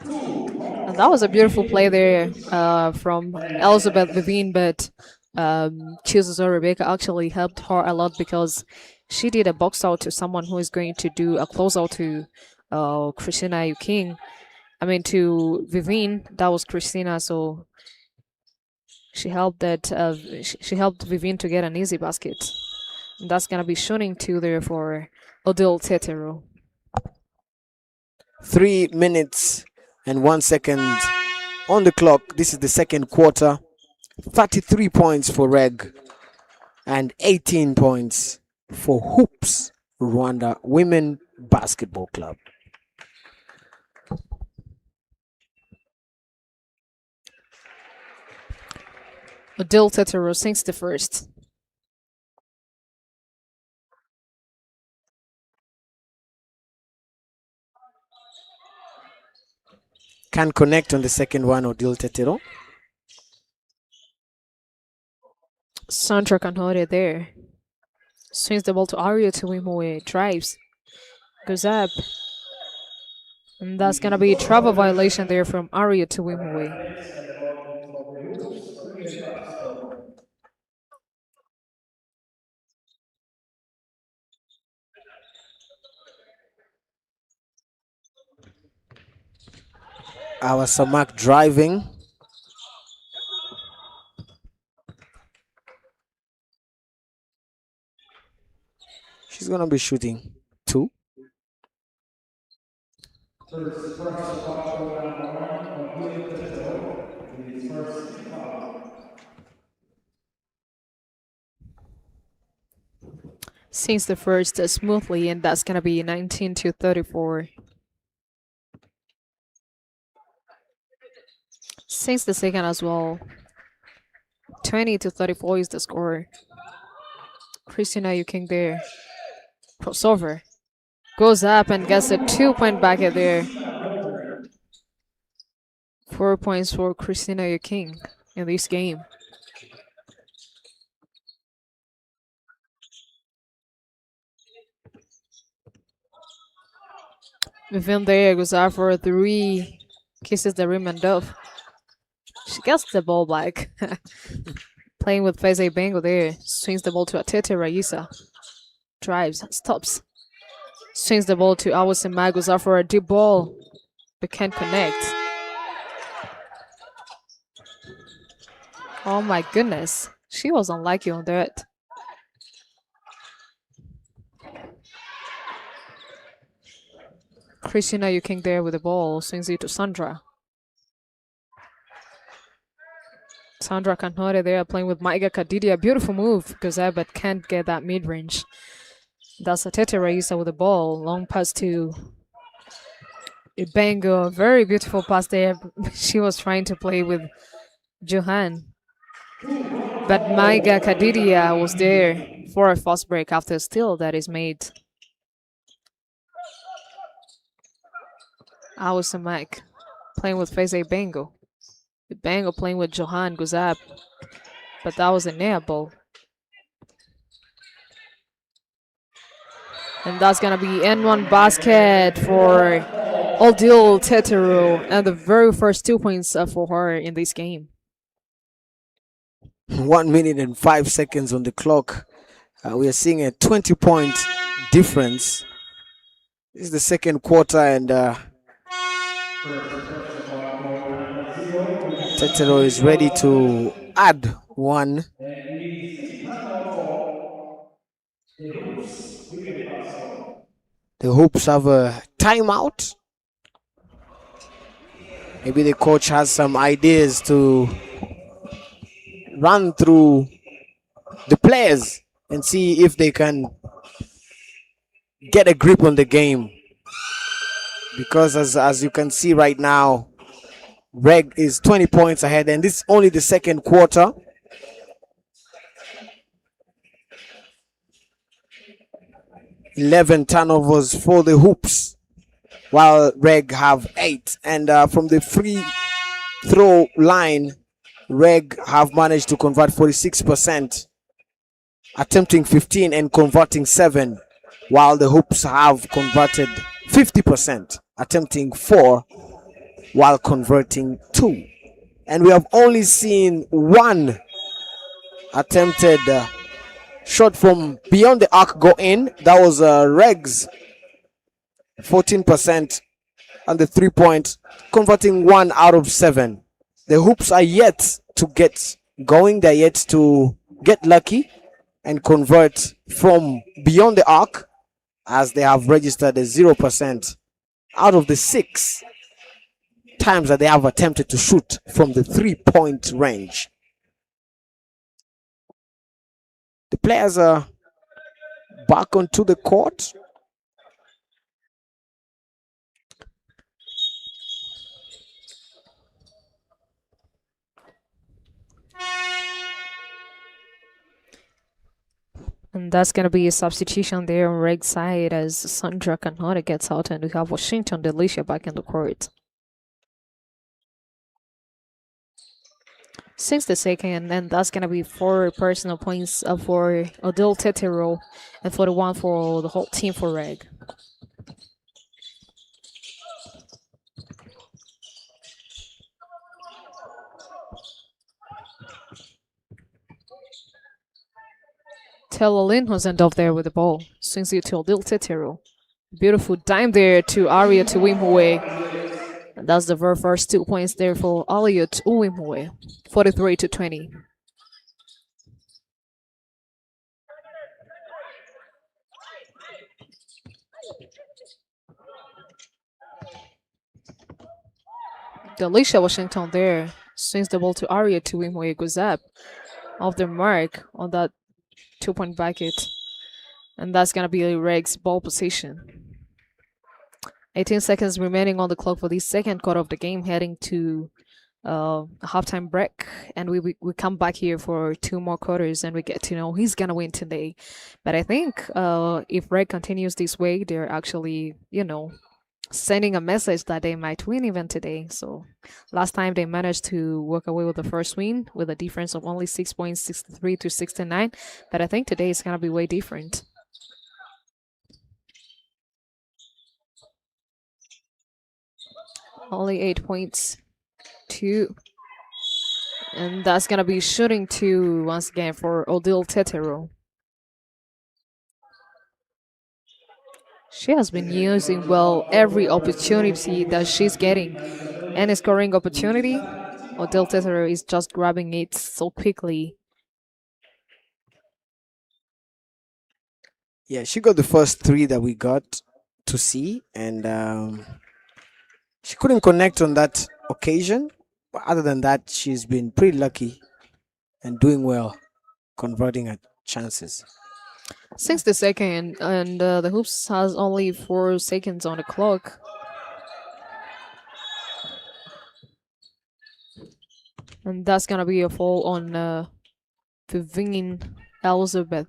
And that was a beautiful play there from Elizabeth Levine, but Chizuzor Rebecca actually helped her a lot because she did a box out to someone who is going to do a closeout to Christina Yuking. I mean, to Vivine. That was Christina, so she helped that. She helped Vivine to get an easy basket. And that's gonna be shooting 2 there for Odile Teteru. 3 minutes and 1 second on the clock. This is the second quarter. 33 points for REG and 18 points for Hoops Rwanda Women Basketball Club. Odile Teteru sinks the first. Can connect on the second one, Odile Teteru. Sandra Kanhore there. Swings the ball to Aria to Wimoe. Drives. Goes up. And that's going to be a travel violation there from Aria to Wimoe. Our Samak driving. She's going to be shooting 2. Sinks the first smoothly, and that's going to be 19 to 34. Sinks the second as well. 20 to 34 is the score. Christina Yuking there. Crossover. Goes up and gets a 2-point bucket there. 4 points for Christina Yuking in this game. Within there goes out for 3. Kisses the rim and dove. She gets the ball back. Playing with Feze Bengo there. Swings the ball to Atete Raisa. Drives. Stops. Swings the ball to Awasima. Goes out for a deep ball. But can't connect. Oh my goodness. She was unlucky on that. Christina, you king there with the ball. Swings it to Sandra. Sandra Canhore there playing with Maiga Kadidia. Beautiful move, Gozab, but can't get that mid range. That's a Tete Raisa with the ball. Long pass to Ibengo. Very beautiful pass there. She was trying to play with Johan. But Maiga Kadidia was there for a fast break after a steal that is made. Alison Mike playing with Feze Ibengo. Ibengo playing with Johan Guzab. But that was an air ball. And that's going to be N1 basket for Odile Teteru. And the very first 2 points for her in this game. 1 minute and 5 seconds on the clock. We are seeing a 20-point difference. This is the second quarter, and Teteru is ready to add one. The Hoops have a timeout. Maybe the coach has some ideas to run through the players and see if they can get a grip on the game. Because as you can see right now, REG is 20 points ahead, and this is only the second quarter. $11 turnovers for the Hoops, while REG have 8. And from the free throw line, REG have managed to convert 46%, attempting 15 and converting 7, while the Hoops have converted 50%, attempting 4 while converting 2. And we have only seen one attempted shot from beyond the arc go in. That was REG's 14% on the 3-point, converting 1 out of 7. The Hoops are yet to get going. They're yet to get lucky and convert from beyond the arc, as they have registered a 0% out of the 6 times that they have attempted to shoot from the 3-point range. The players are back onto the court. And that's going to be a substitution there on REG side as Sandra Canhora gets out, and we have Washington Delicia back in the court. Since the second, and that's going to be 4 personal points for Odile Teteru and 41 for the whole team for REG. Telolinhos end up there with the ball. Swings it to Odile Teteru. Beautiful dime there to Aria to Wimwe. And that's the very first 2 points there for Aliot Uwimwe. 43-20. Delicia Washington there. Swings the ball to Aria to Wimwe. Goes up off the mark on that 2-point bucket. And that's going to be REG's ball position. 18 seconds remaining on the clock for the second quarter of the game, heading to a halftime break. And we come back here for 2 more quarters and we get to know who's going to win today. But I think if REG continues this way, they're actually, sending a message that they might win even today. So last time they managed to walk away with the first win with a difference of only 6 points, 63-69. But I think today is going to be way different. Only 8 points. 2. And that's going to be shooting 2 once again for Odile Teteru. She has been using well every opportunity that she's getting. Any scoring opportunity, Odile Teteru is just grabbing it so quickly. Yeah, she got the first 3 that we got. to see, and she couldn't connect on that occasion. But other than that, she's been pretty lucky and doing well, converting her chances. 60 seconds, and the hoops has only 4 seconds on the clock. And that's gonna be a fall on Vivian Elizabeth.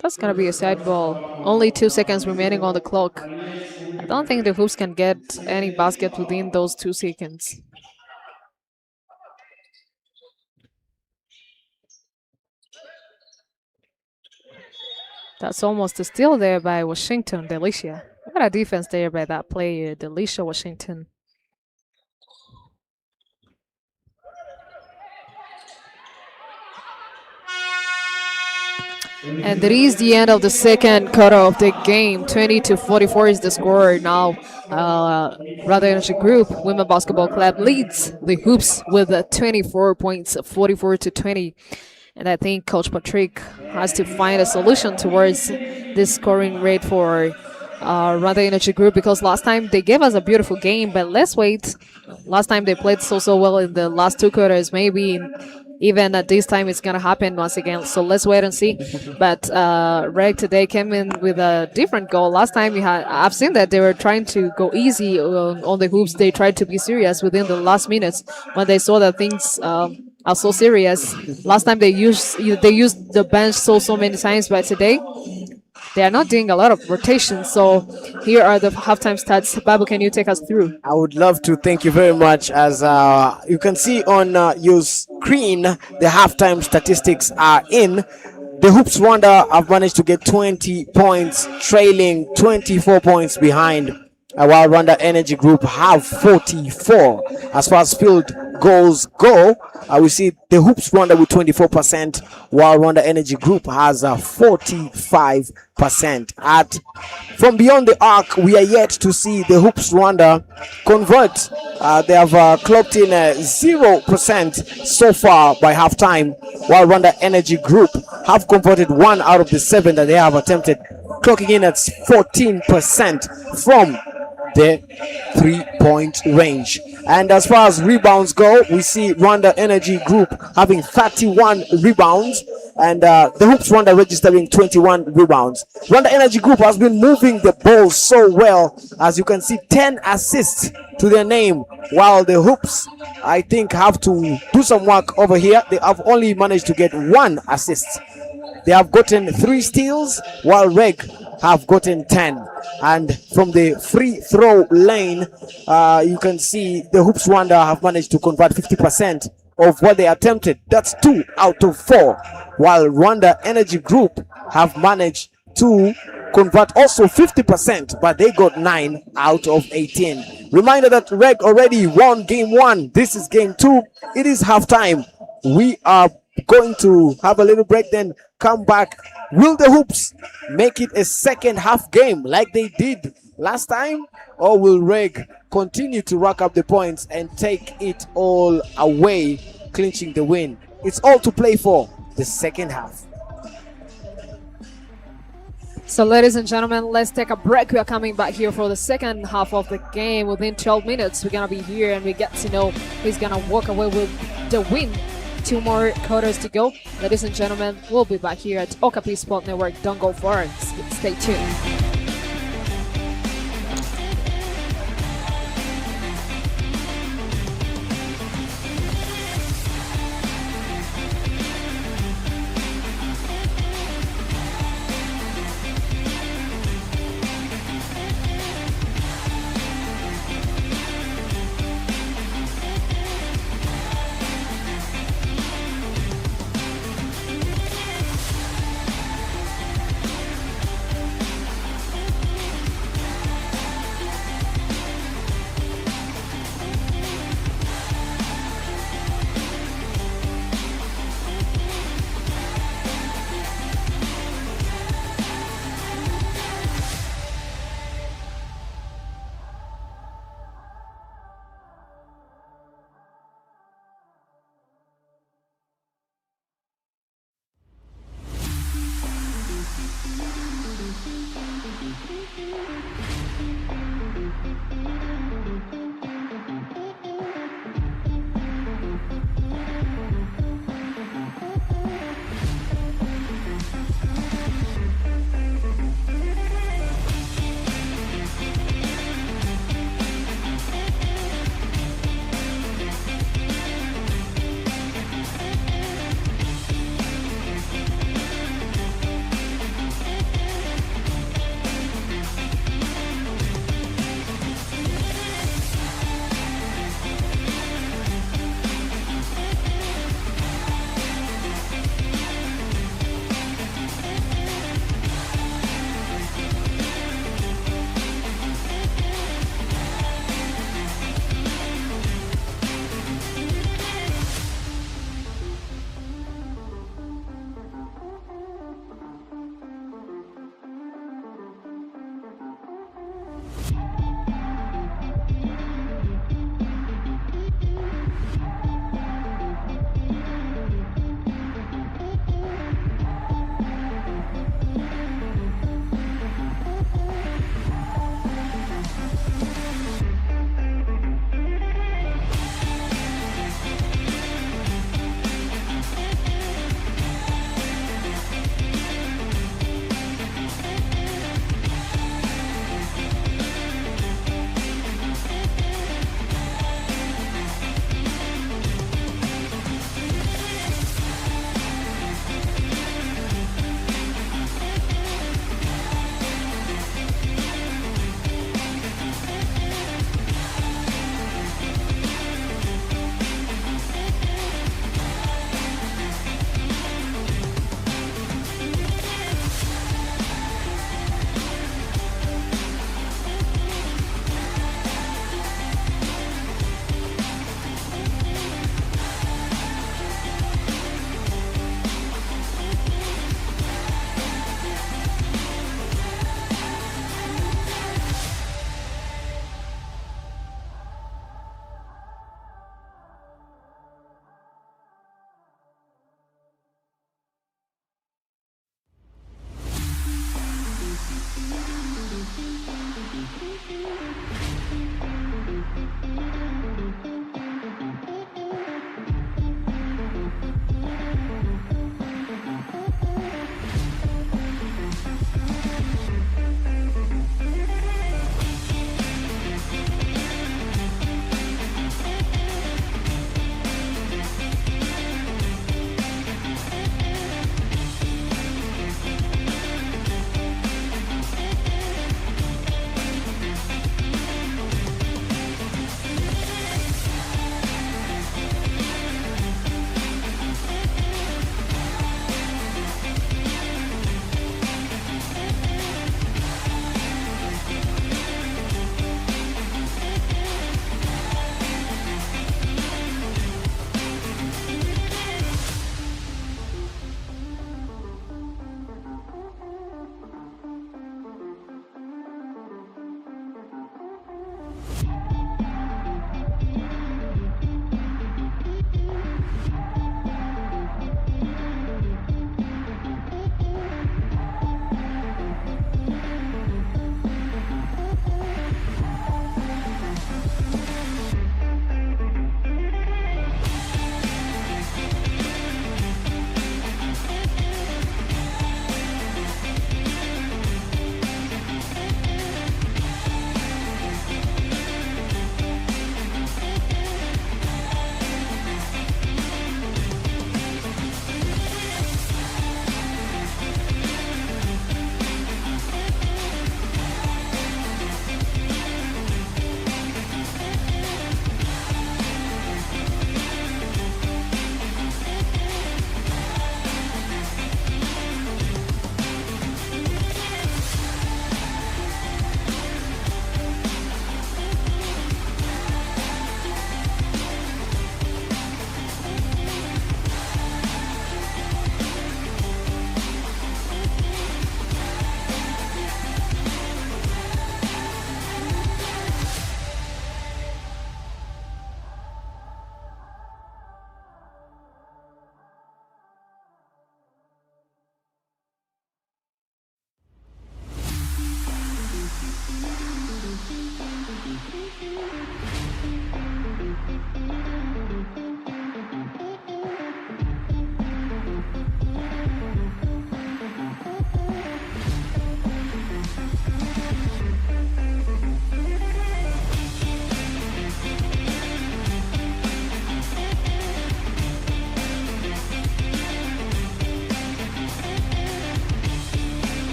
That's gonna be a side ball. Only 2 seconds remaining on the clock. I don't think the hoops can get any basket within those 2 seconds. That's almost a steal there by Washington, Delicia. What a defense there by that player, Delicia Washington. And that is the end of the second quarter of the game. 20-44 is the score now. Rather Energy Group Women Basketball Club leads the Hoops with 24 points, 44-20. And I think Coach Patrick has to find a solution towards this scoring rate for Rather Energy Group, because last time they gave us a beautiful game, but let's wait. Last time they played so well in the last 2 quarters. Maybe even at this time it's gonna happen once again. So let's wait and see. But REG today came in with a different goal. Last time I've seen that they were trying to go easy on the hoops. They tried to be serious within the last minutes when they saw that things are so serious. Last time they used the bench so many times, but today they are not doing a lot of rotation. So here are the halftime stats. Babu, can you take us through? I would love to. Thank you very much. As you can see on your screen, the halftime statistics are in. The Hoops Rwanda have managed to get 20 points, trailing 24 points behind, while Rwanda Energy Group have 44. As far as field goals go, we see the Hoops Rwanda with 24%, while Rwanda Energy Group has 45%. From beyond the arc, we are yet to see the Hoops Rwanda convert. They have clocked in 0% so far by halftime, while Rwanda Energy Group have converted 1 out of the 7 that they have attempted, clocking in at 14% from the 3-point range. And as far as rebounds go, we see Rwanda Energy Group having 31 rebounds, and the Hoops Rwanda registering 21 rebounds. Rwanda Energy Group has been moving the ball so well. As you can see, 10 assists to their name, while the Hoops, I think, have to do some work over here. They have only managed to get 1 assist. They have gotten 3 steals, while REG have gotten 10. And from the free throw lane, you can see the Hoops Rwanda have managed to convert 50% of what they attempted. That's 2 out of 4, while Rwanda Energy Group have managed to convert also 50%, but they got 9 out of 18. Reminder that REG already won game 1. This is game 2. It is halftime. We are going to have a little break, then come back. Will the Hoops make it a second half game like they did last time, or will REG continue to rack up the points and take it all away, clinching the win? It's all to play for the second half. So ladies and gentlemen, let's take a break. We are coming back here for the second half of the game. Within 12 minutes, we're gonna be here and we get to know who's gonna walk away with the win. 2 more quarters to go. Ladies and gentlemen, we'll be back here at Okapi Sport Network. Don't go far. Stay tuned.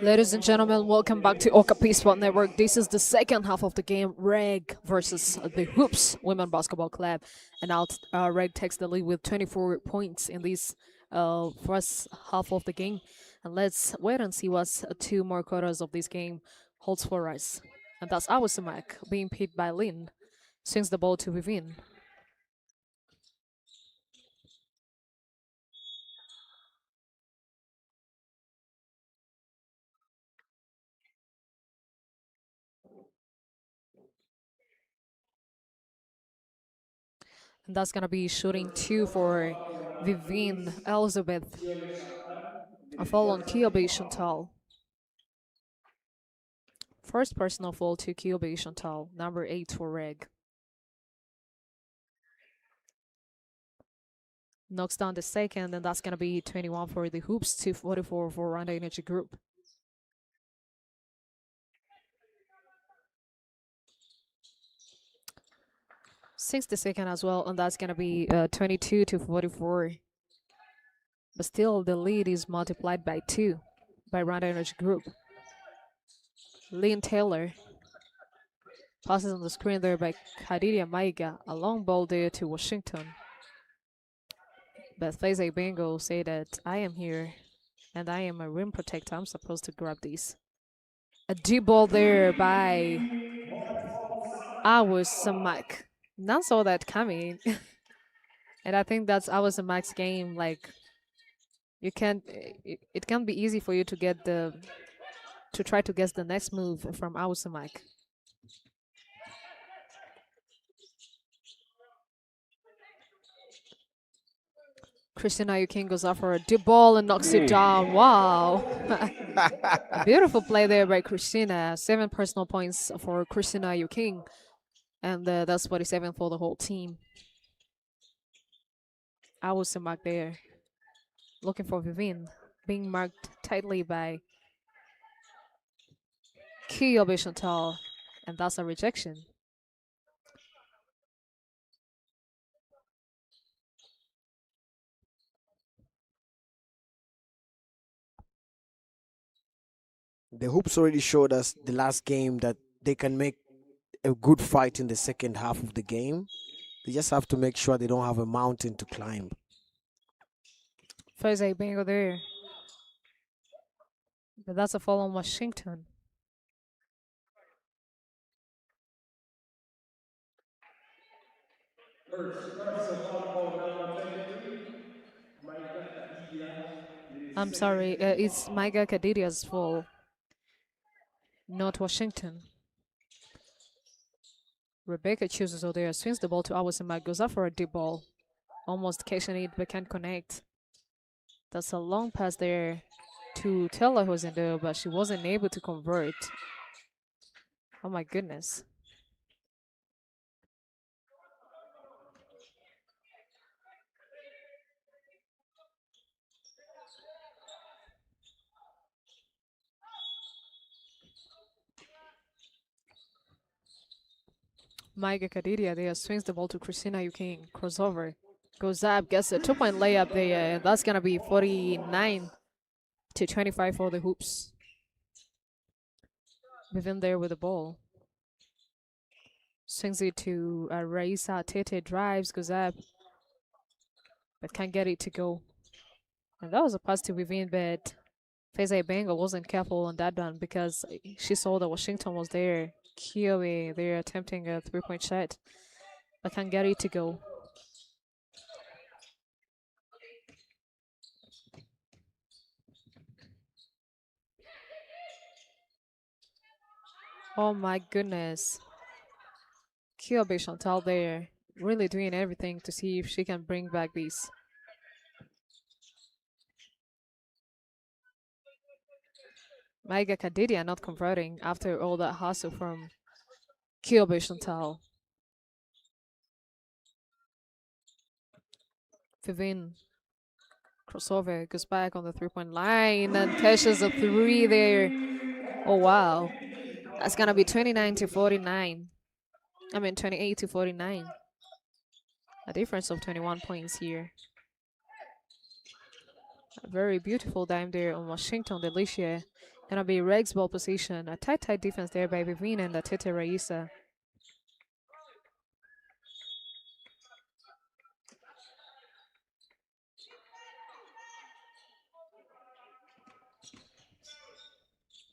Ladies and gentlemen, welcome back to Okapi Sport Network. This is the second half of the game, REG versus the Hoops Women Basketball Club. And now REG takes the lead with 24 points in this first half of the game. And let's wait and see what 2 more quarters of this game holds for us. And that's our Samak being picked by Lin. Swings the ball to Vivin. And that's going to be shooting 2 for Vivin Elizabeth. A foul on Kyobe Chantal. First personal foul to Kyobe Chantal, number 8 for REG. Knocks down the second, and that's going to be 21 for the Hoops, 244 for Rwanda Energy Group. Sinks the second as well, and that's going to be 22 to 44. But still, the lead is multiplied by 2 by Rwanda Energy Group. Lynn Taylor passes on the screen there by Khadija Maiga. A long ball there to Washington. But Faisal Bengo say that I am here and I am a rim protector. I'm supposed to grab these. A deep ball there by Samak. None saw that coming. And I think that's Samak's game. Like, you can't, it can be easy for you to get to try to guess the next move from Samak. Christina Yukin goes up for a deep ball and knocks it down. Wow. A beautiful play there by Christina. 7 personal points for Christina Yukin. And that's 47 for the whole team. Samak there. Looking for Vivin. Being marked tightly by Kyobe Chantal. And that's a rejection. The Hoops already showed us the last game that they can make a good fight in the second half of the game. They just have to make sure they don't have a mountain to climb. Faisal Bengo there. But that's a foul on Washington. I'm sorry, it's Maiga Kadidia's fault, not Washington. Rebecca chooses Odea, swings the ball to Samak, goes up for a deep ball. Almost catching it, but can't connect. That's a long pass there to Taylor who's in there, but she wasn't able to convert. Oh my goodness. Maiga Kadidia there swings the ball to Christina Yuking. Crossover. Goes up, gets a 2-point layup there, and that's gonna be 49 to 25 for the Hoops. Within there with the ball. Swings it to Raisa. Tete drives, goes up, but can't get it to go. And that was a pass to Vivian, but Faisal Bengal wasn't careful on that one because she saw that Washington was there. Kiowe, they're attempting a 3-point shot, but can't get it to go. Oh my goodness. Kyobe Chantal there, really doing everything to see if she can bring back these. Maiga Kadidia not converting after all that hustle from Kyobe Chantal. Vivin crossover, goes back on the 3-point line and catches a 3 there. Oh wow. That's gonna be 29 to 49. 28 to 49. A difference of 21 points here. A very beautiful dime there on Washington Delicia. Gonna be Reg's ball position. A tight defense there by Vivina and Tete Raisa.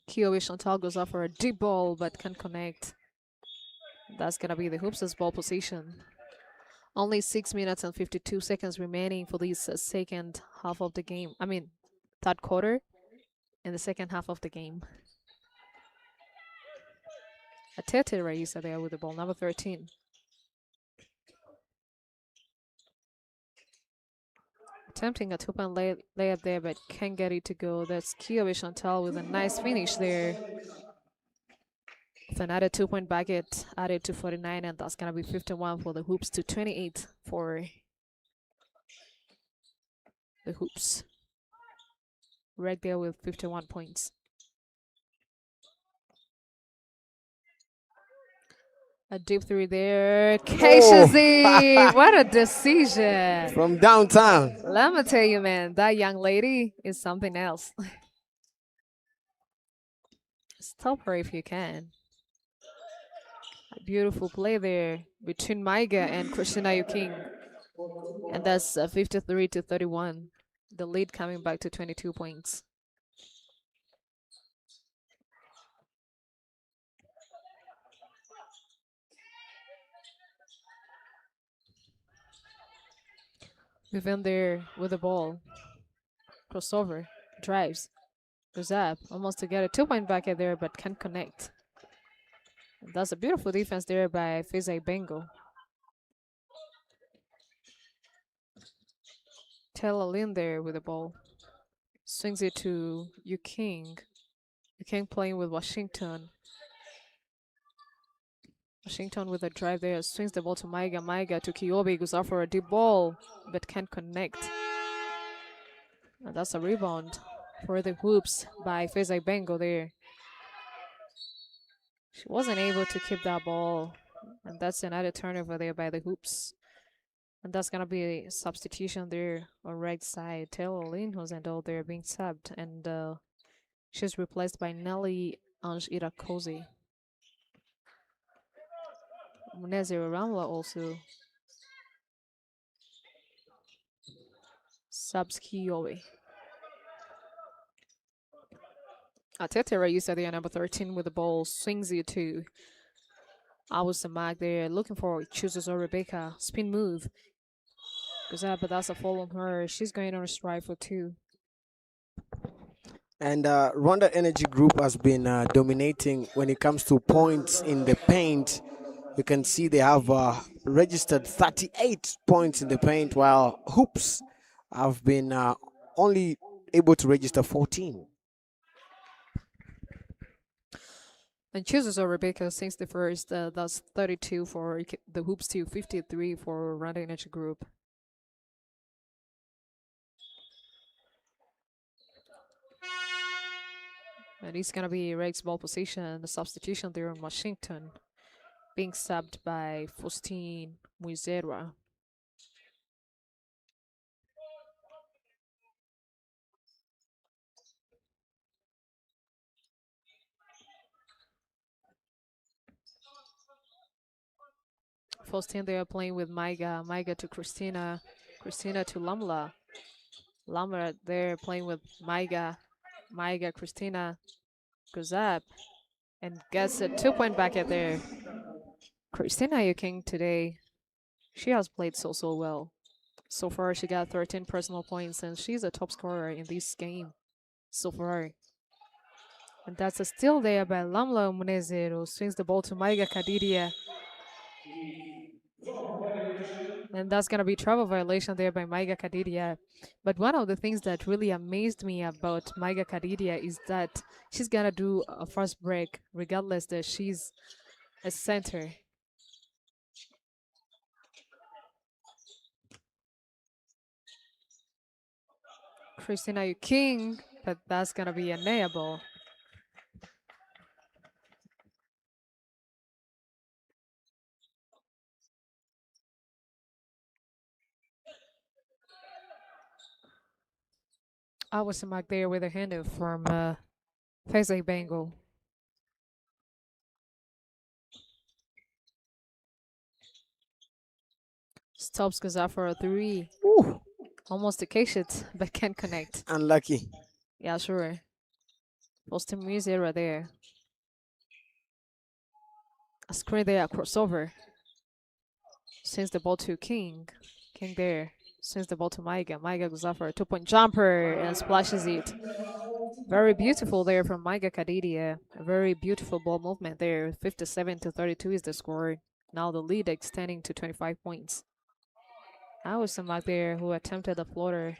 Kiowi Chantal goes off for a deep ball but can't connect. That's gonna be the Hoops' ball position. Only 6 minutes and 52 seconds remaining for this second half of the game. I mean, third quarter and the second half of the game. Atete Raisa there with the ball, number 13. Attempting a two-point layup there, but can't get it to go. That's Kiowi Chantal with a nice finish there. With another 2-point bucket added to 49, and that's going to be 51 for the Hoops to 28 for the Hoops. Right there with 51 points. A deep three there. Keisha, what a decision. From downtown. Let me tell you, man, that young lady is something else. Stop her if you can. A beautiful play there between Maiga and Christina Yuking. And that's 53 to 31. The lead coming back to 22 points. Vivian there with the ball. Crossover. Drives. Goes up. Almost to get a 2-point bucket there, but can't connect. And that's a beautiful defense there by Fizai Bengo. Taylor Lynn there with the ball. Swings it to Yuking. Yuking playing with Washington. Washington with a drive there. Swings the ball to Maiga. Maiga to Kiyobi. Goes out for a deep ball, but can't connect. And that's a rebound for the Hoops by Fezai Bengo there. She wasn't able to keep that ball. And that's another turnover there by the Hoops. And that's going to be a substitution there on right side. Taylor Lynn was endowed there being subbed. And she's replaced by Nelly Ange Irakoze. Munezero Ramla also subs Kiyowe. Atete Raisa there, number 13 with the ball. Swings it to Awusamak there. Looking for chooses or Rebecca. Spin move. Goes up, but that's a fall on her. She's going on a strike for 2. And Rwanda Energy Group has been dominating when it comes to points in the paint. You can see they have registered 38 points in the paint, while Hoops have been only able to register 14. And chooses or Rebecca since the first. That's 32 for the Hoops to 53 for Rwanda Energy Group. And it's going to be Reg's ball position. The substitution there in Washington. Being subbed by Faustine Muizera. Faustine they are playing with Maiga. Maiga to Christina. Christina to Lamla. Lamla there playing with Maiga. Maiga, Christina goes up and gets a 2-point bucket there. Christina Yuking today, she has played so well. So far, she got 13 personal points, and she's a top scorer in this game so far. And that's a steal there by Lamla Munezero. Swings the ball to Maiga Kadidia. And that's going to be travel violation there by Maiga Kadidia. But one of the things that really amazed me about Maiga Kadidia is that she's going to do a fast break regardless that she's a center. Christina Yuking, but that's going to be a nail. I was mark there with a handoff from Face a Bengal. Stops goes out for a 3. Ooh, Almost to catch it, but can't connect. unlucky. Yeah, sure. Posting music right there. A screen there, a crossover. Sends the ball to King. King there. Sends the ball to Maiga. Maiga goes out for a 2-point jumper and splashes it. Very beautiful there from Maiga Kadidia. A very beautiful ball movement there. 57-32 is the score. Now the lead extending to 25 points. I was somebody there who attempted the floater,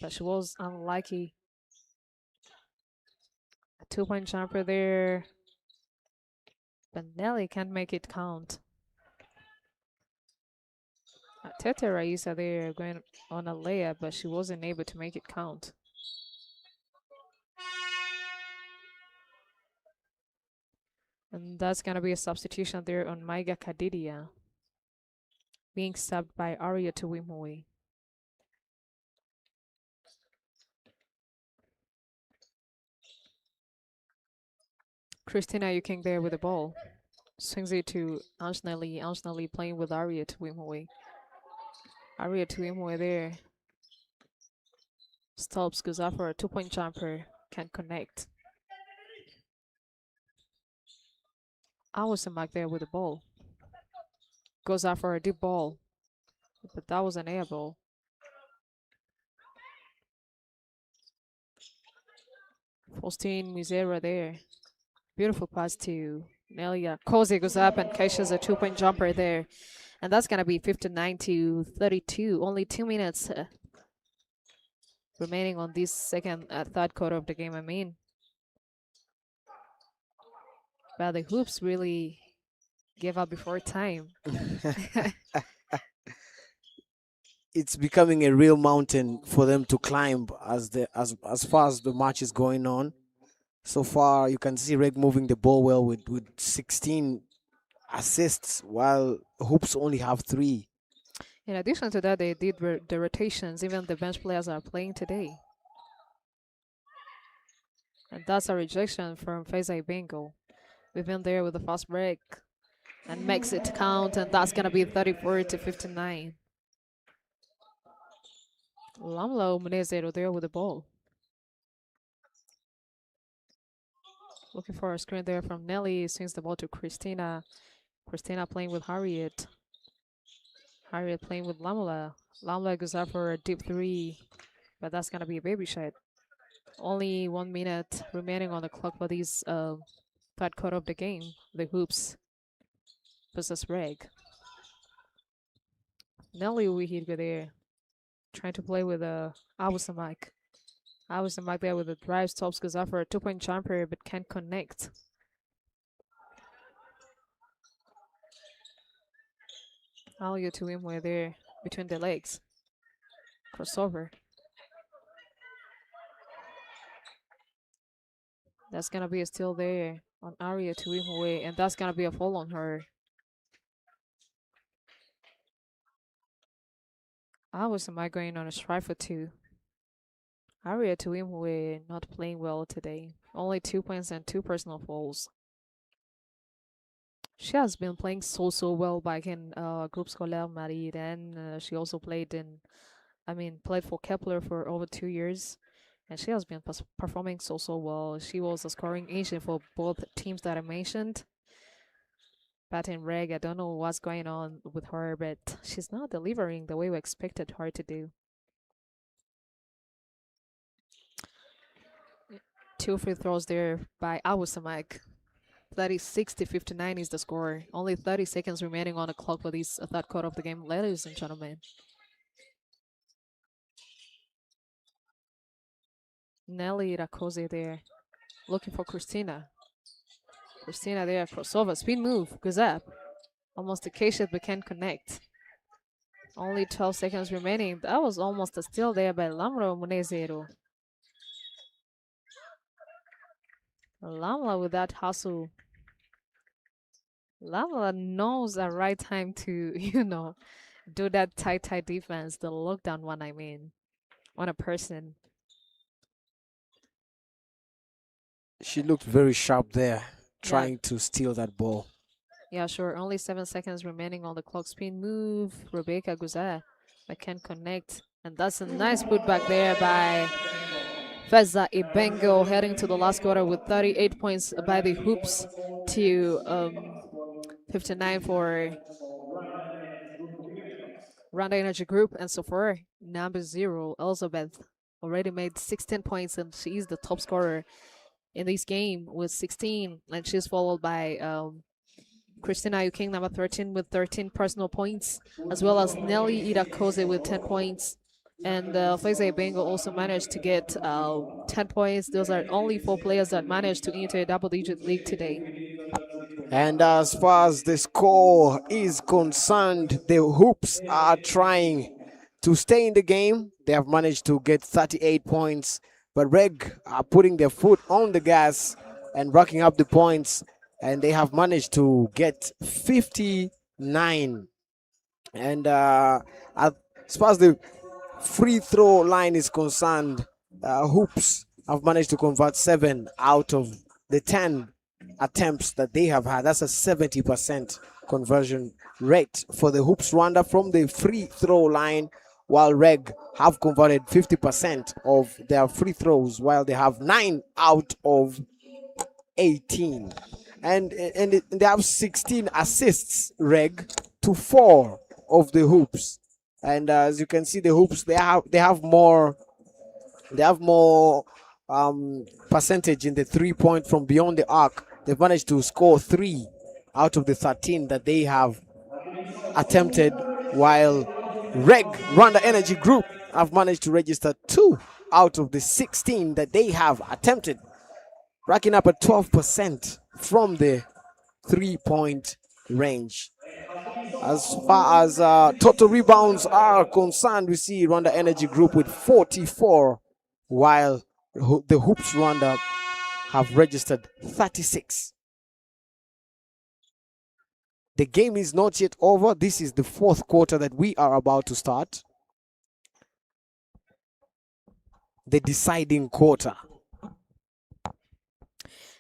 but she was unlucky. A 2-point jumper there. But Nelly can't make it count. Tete Raisa there going on a layup, but she wasn't able to make it count. And that's going to be a substitution there on Maiga Kadidia, being subbed by Aria Tuwimui. Christina Yuking there with the ball. Swings it to Anjanali. Anjanali playing with Aria Tuwimui. Aria Tuwimui there. Stops, goes out for a 2-point jumper. Can't connect. Awesome back there with the ball. Goes out for a deep ball. But that was an air ball. Faustine Misera there. Beautiful pass to Nelia. Koze goes up and catches a 2-point jumper there. And that's going to be 59-32. Only 2 minutes remaining on this third quarter of the game, I mean. But the hoops really gave up before time. It's becoming a real mountain for them to climb as far as the match is going on. So far, you can see REG moving the ball well with 16 assists, while Hoops only have 3. In addition to that, they did the rotations. Even the bench players are playing today. And that's a rejection from Faisal Bengal. We've been there with the fast break and makes it count, and that's going to be 34-59. Lamlo Munezero there with the ball. Looking for a screen there from Nelly. Swings the ball to Christina. Christina playing with Harriet. Harriet playing with Lamla. Lamla goes out for a deep 3, but that's going to be a baby shot. Only 1 minute remaining on the clock for this third quarter of the game. The Hoops versus REG. Nelly Wihidga there. Trying to play with Awasamak. Awasamak there with the drive. Stops, goes out for a 2-point jumper, but can't connect. Alia to him were there between the legs. Crossover. That's gonna be a steal there on Aria to him away, and that's gonna be a fall on her. Awasamak going on a strike for 2. Aria to him away not playing well today. Only 2 points and 2 personal fouls. She has been playing so well back in Group Scolaire Marie. Then she also played for Kepler for over 2 years, and she has been performing so well. She was a scoring agent for both teams that I mentioned. But in REG, I don't know what's going on with her, but she's not delivering the way we expected her to do. 2 free throws there by Awasamak. 36-59 is the score. Only 30 seconds remaining on the clock for this third quarter of the game, ladies and gentlemen. Nelly Rakoze there, looking for Christina. Christina there, crossover, spin move, goes up. Almost a K-shot, but can't connect. Only 12 seconds remaining. That was almost a steal there by Lamro Munezero. Lamla with that hustle. Lamla knows the right time to, do that tight defense, the lockdown one, I mean, on a person. She looked very sharp there, trying to steal that ball. Yeah, sure. Only 7 seconds remaining on the clock. Spin move. Rebecca Guzar, but can't connect. And that's a nice putback there by Feza Ibengo, heading to the last quarter with 38 points by the hoops to 59 for Rwanda Energy Group. And so for number 0, Elizabeth, already made 16 points, and she is the top scorer in this game with 16. And she's followed by Christina Yuking, number 13, with 13 personal points, as well as Nelly Idakoze with 10 points. And Feza Bengo also managed to get 10 points. Those are only 4 players that managed to enter a double-digit league today. And as far as the score is concerned, the Hoops are trying to stay in the game. They have managed to get 38 points, but REG are putting their foot on the gas and racking up the points, and they have managed to get 59. And as far as the free throw line is concerned, Hoops have managed to convert 7 out of the 10 attempts that they have had. That's a 70% conversion rate for the Hoops Rwanda from the free throw line, while REG have converted 50% of their free throws, while they have 9 out of 18. And they have 16 assists, REG, to 4 of the Hoops. And as you can see, the Hoops, they have more percentage in the 3-point from beyond the arc. They've managed to score 3 out of the 13 that they have attempted, while REG, Rwanda Energy Group, have managed to register 2 out of the 16 that they have attempted, racking up at 12% from the 3-point range. As far as total rebounds are concerned, we see Rwanda Energy Group with 44, while the Hoops Rwanda have registered 36. The game is not yet over. This is the 4th quarter that we are about to start. The deciding quarter.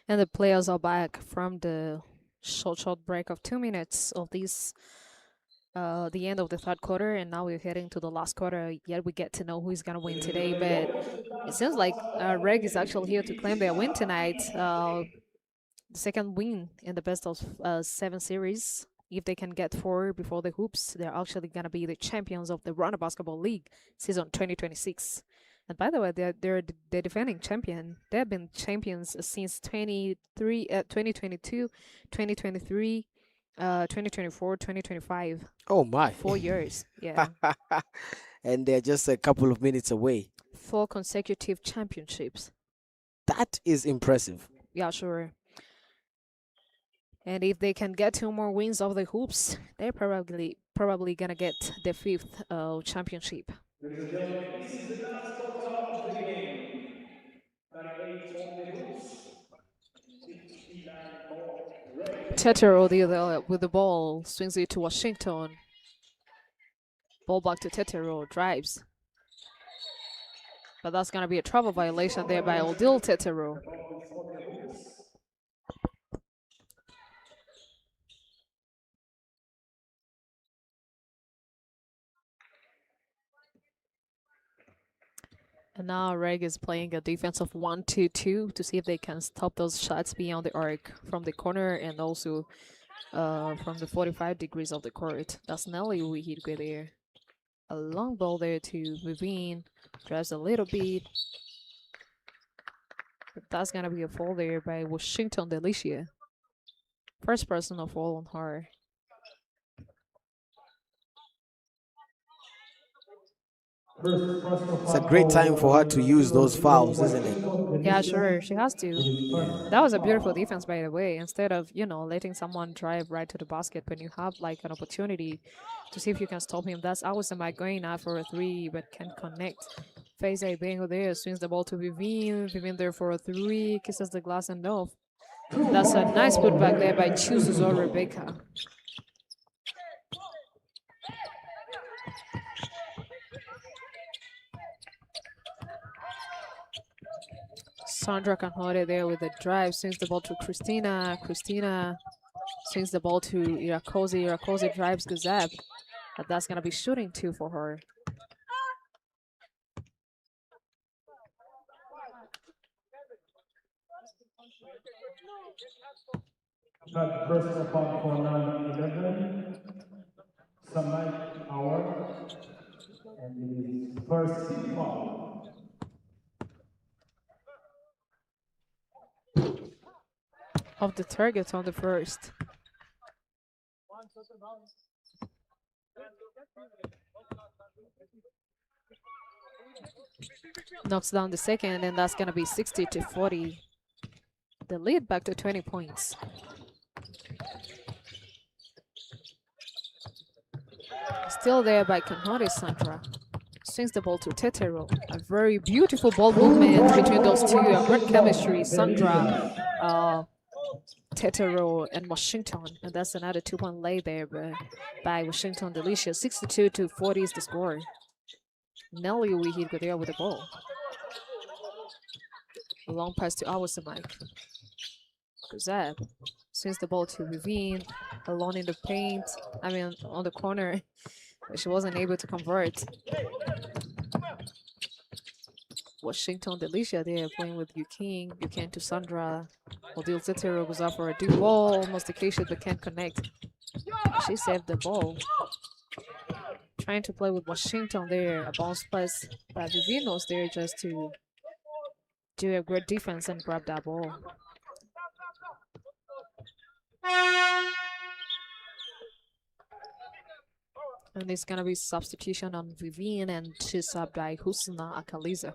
And the players are back from the short break of 2 minutes of this, the end of the 3rd quarter, and now we're heading to the last quarter. Yet we get to know who's gonna win today, but it seems like REG is actually here to claim their win tonight. The second win in the best of 7 series. If they can get 4 before the Hoops, they're actually gonna be the champions of the Rwanda Basketball League season 2026. And by the way, they're the defending champion. They've been champions since 2022, 2023, 2024, 2025. Oh my. 4 years. Yeah. And they're just a couple of minutes away. 4 consecutive championships. That is impressive. Yeah, sure. And if they can get 2 more wins of the Hoops, they're probably gonna get the 5th championship. Ladies and gentlemen, this is the last quarter of the game. 38 on the Hoops. 69 for REG. Tetero with the ball, swings it to Washington. Ball back to Tetero, drives. But that's going to be a travel violation there by Odile Tetero. And now REG is playing a defensive 1-2-2 to see if they can stop those shots beyond the arc from the corner and also from the 45 degrees of the court. That's Nelly Uhirwe there. A long ball there to Vivine. Drives a little bit. But that's going to be a fall there by Washington Delicia. First personal fall on her. It's a great time for her to use those fouls, isn't it? Yeah, sure. She has to. Yeah. That was a beautiful defense, by the way. Instead of, letting someone drive right to the basket, when you have like an opportunity to see if you can stop him. That's Awesome going out for a 3, but can't connect. Feza Ibengo there swings the ball to Vivine. Vivine there for a 3, kisses the glass and off. That's a nice putback there by Chuzuzor Rebecca. Sandra can hold it there with a drive, swings the ball to Christina. Christina swings the ball to Irakoze. Irakoze drives Gazab. But that's going to be shooting two for her. Not personal foul for number 11, Samai Hour, and it is first team foul. Of the target on the first. Knocks down the second, and that's going to be 60-40. The lead back to 20 points. Still there by Kanhori Sandra. Swings the ball to Tetero. A very beautiful ball movement between those two. A great chemistry. Sandra, Tetero, and Washington. And that's another 2-point lay there by Washington Delicia. 62-40 is the score. Nelly we hit there with the ball. A long pass to Awasamike. Gazab swings the ball to Ravine. Alone in the paint. I mean, on the corner. But she wasn't able to convert. Washington Delicia there playing with Yuking. Yuking to Sandra. Odile Tetero goes out for a deep ball. Almost the case but can't connect. She saved the ball. Trying to play with Washington there. A bounce pass by Vivinos there just to do a great defense and grab that ball. And it's gonna be substitution on Vivian and she's subbed by Husna Akaliza.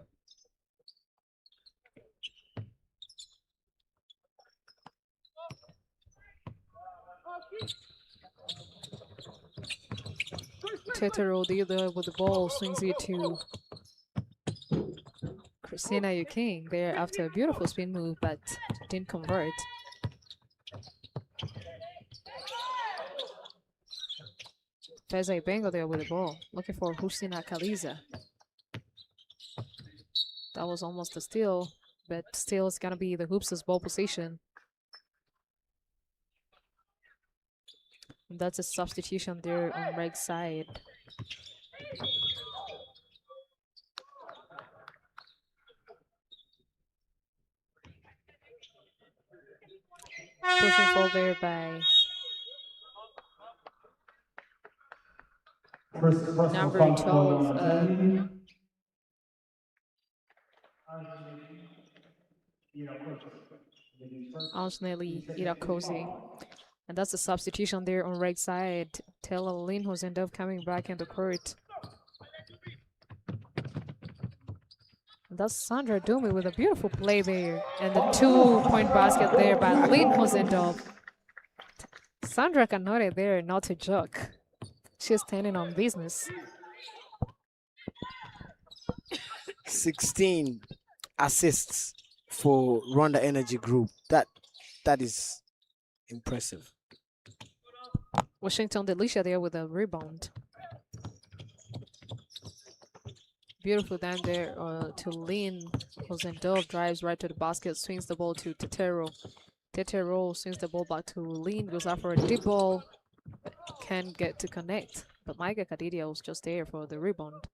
Tetero there with the ball, swings it to Christina Yuking there after a beautiful spin move, but didn't convert. Fezai Bengo there with the ball, looking for Husina Kaliza. That was almost a steal, but still it's gonna be the Hoops' ball position. And that's a substitution there on Reg's side. Pushing ball there by number 12. Anjanelli Irakoze. And that's a substitution there on right side. Taylor Lin, who's ended up coming back in the court. And that's Sandra Dumi with a beautiful play there. And the 2-point basket there by Lin, who's ended up. Sandra Canore there, not to joke. She's standing on business. 16 assists for Rwanda Energy Group. That is impressive. Washington Delicia there with a rebound. Beautiful down there to Lin. Hosendov drives right to the basket, swings the ball to Tetero. Tetero swings the ball back to Lin, goes out for a deep ball. Can't get to connect. But Micah Kadidia was just there for the rebound.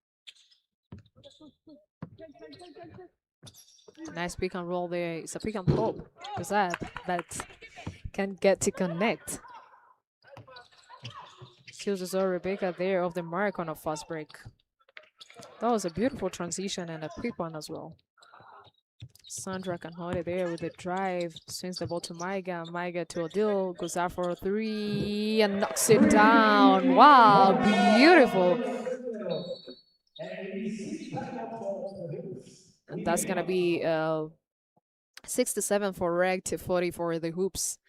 Nice pick and roll there. It's a pick and pop. What's that? But can't get to connect. Accuses Rebecca there of the mark on a fast break. That was a beautiful transition and a quick one as well. Sandra can hold it there with a drive. Swings the ball to Maiga. Maiga to Odile. Goes out for a 3 and knocks it down. Wow, beautiful. And that's going to be 6-7 for REG to 40 for the Hoops.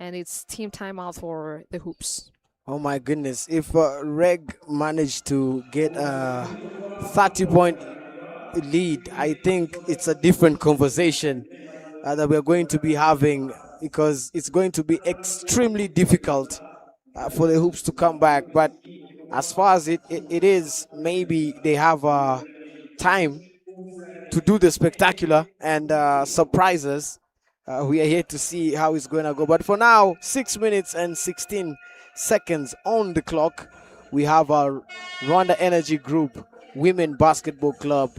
And it's team timeout for the Hoops. Oh my goodness. If REG managed to get a 30-point lead, I think it's a different conversation that we're going to be having, because it's going to be extremely difficult for the Hoops to come back. But as far as it is, maybe they have time to do the spectacular and surprise us. We are here to see how it's going to go. But for now, 6 minutes and 16 seconds on the clock. We have our Rwanda Energy Group Women Basketball Club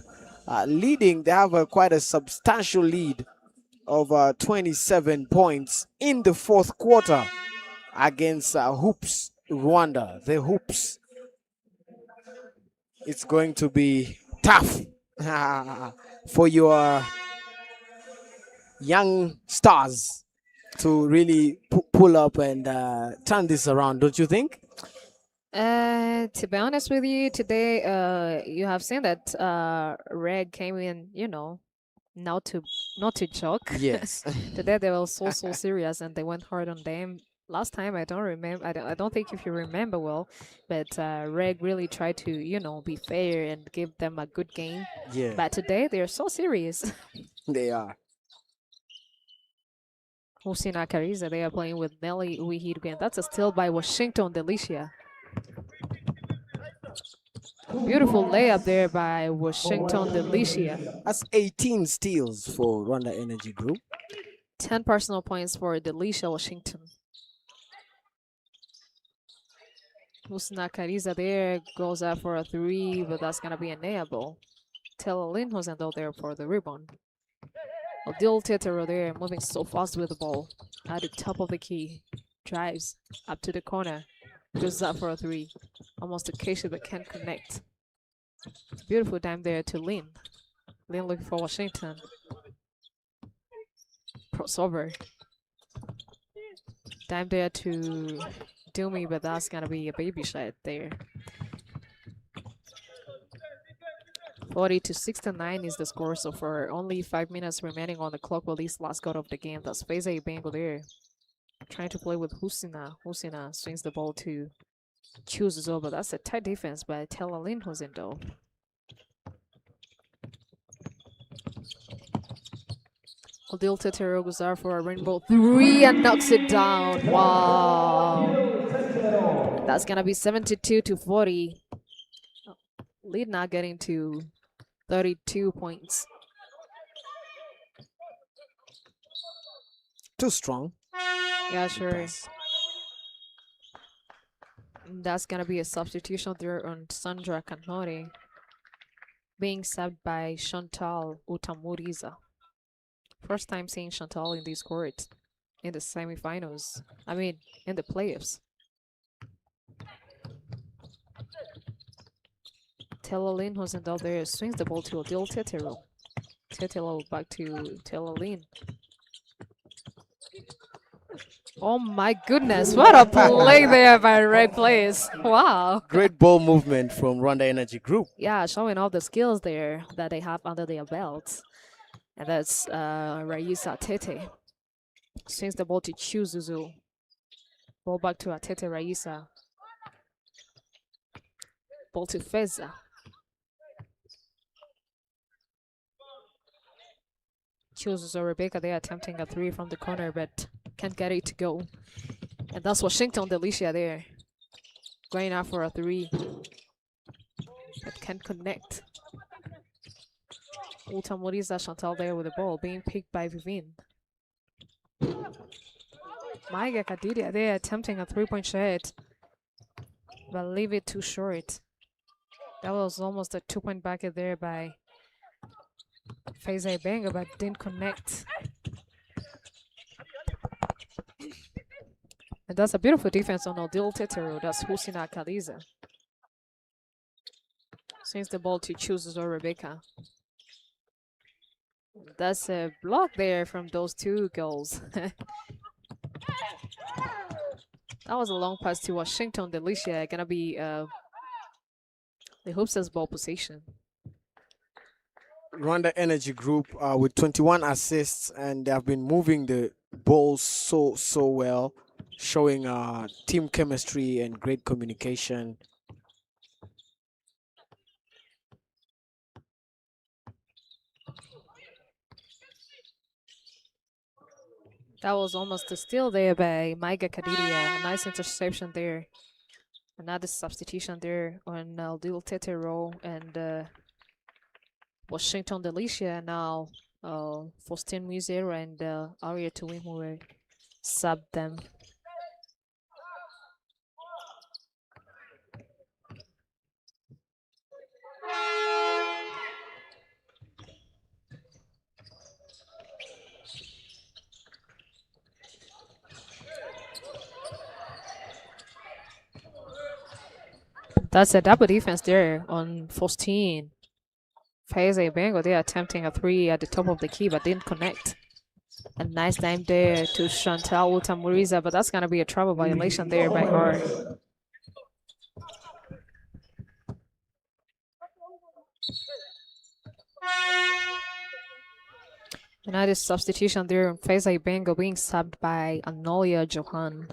leading. They have quite a substantial lead of 27 points in the fourth quarter against Hoops Rwanda. The Hoops. It's going to be tough for your young stars to really pull up and turn this around, don't you think? To be honest with you, today, you have seen that REG came in, you know, not to joke. Yes. Today they were so serious and they went hard on them. Last time I don't remember. I don't think if you remember well, but REG really tried to, you know, be fair and give them a good game. Yeah. But today they're so serious. They are. Husina Kariza, they are playing with Nelly Uihirgen. That's a steal by Washington Delicia. Beautiful layup there by Washington Delicia. That's 18 steals for Rwanda Energy Group. 10 personal points for Delicia Washington. Husna Kariza there goes out for a 3, but that's going to be enable. Tela Linhosen there for the rebound. Odil Tetero there moving so fast with the ball. At the top of the key. Drives up to the corner. Goes out for a 3. Almost a Keisha but can't connect. Beautiful time there to Lin. Lin looking for Washington. Crossover. Time there to Doomy, but that's gonna be a baby shot there. 40-69 is the score, so for only 5 minutes remaining on the clock with this last goal of the game. That's Feze Bengo there. Trying to play with Husina. Husina swings the ball to chooses over. That's a tight defense by Tela Linhosen though. Odil Tetero goes out for a rainbow 3 and knocks it down. Wow. That's gonna be 72-40. Lead now getting to 32 points. Too strong. Yeah, sure. That's gonna be a substitution there on Sandra Kanore, being subbed by Chantal Utamuriza. First time seeing Chantal in these courts in the semifinals. I mean, in the playoffs. Telalin wasn't out there, swings the ball to Odil Tetero. Tetelo back to Telalin. Oh my goodness, what a play there by Red Players. Wow. Great ball movement from Rwanda Energy Group. Yeah, showing all the skills there that they have under their belts. And that's Raisa Tete. Swings the ball to Chuzuzu. Ball back to Atete Raisa. Ball to Feza. Chuzuzu Rebecca, they're attempting a 3 from the corner, but can't get it to go. And that's Washington Delicia there. Going out for a 3. But can't connect. Utamuriza Chantal there with the ball, being picked by Vivin. Maiga Kadidia there attempting a 3-point shot, but leave it too short. That was almost a 2-point bucket there by Feze Benga, but didn't connect. And that's a beautiful defense on Odil Tetero. That's Husina Kaliza. Swings the ball to chooses or Rebecca. That's a block there from those two girls. That was a long pass to Washington Delicia. Gonna be the Hoops's ball possession. Rwanda Energy Group with 21 assists, and they have been moving the ball so well, showing team chemistry and great communication. That was almost a steal there by Maiga Kadidia. A nice interception there. Another substitution there on Aldil Tetero, and Washington Delicia now. Faustin Muzera and Aria Tuwim who will sub them. That's a double defense there on Faustin. Faiza Bengo, they are attempting a 3 at the top of the key, but didn't connect. A nice time there to Chantal Utamuriza, but that's going to be a travel violation there by her. Another substitution there on Faiza Bengo being subbed by Anolia Johan.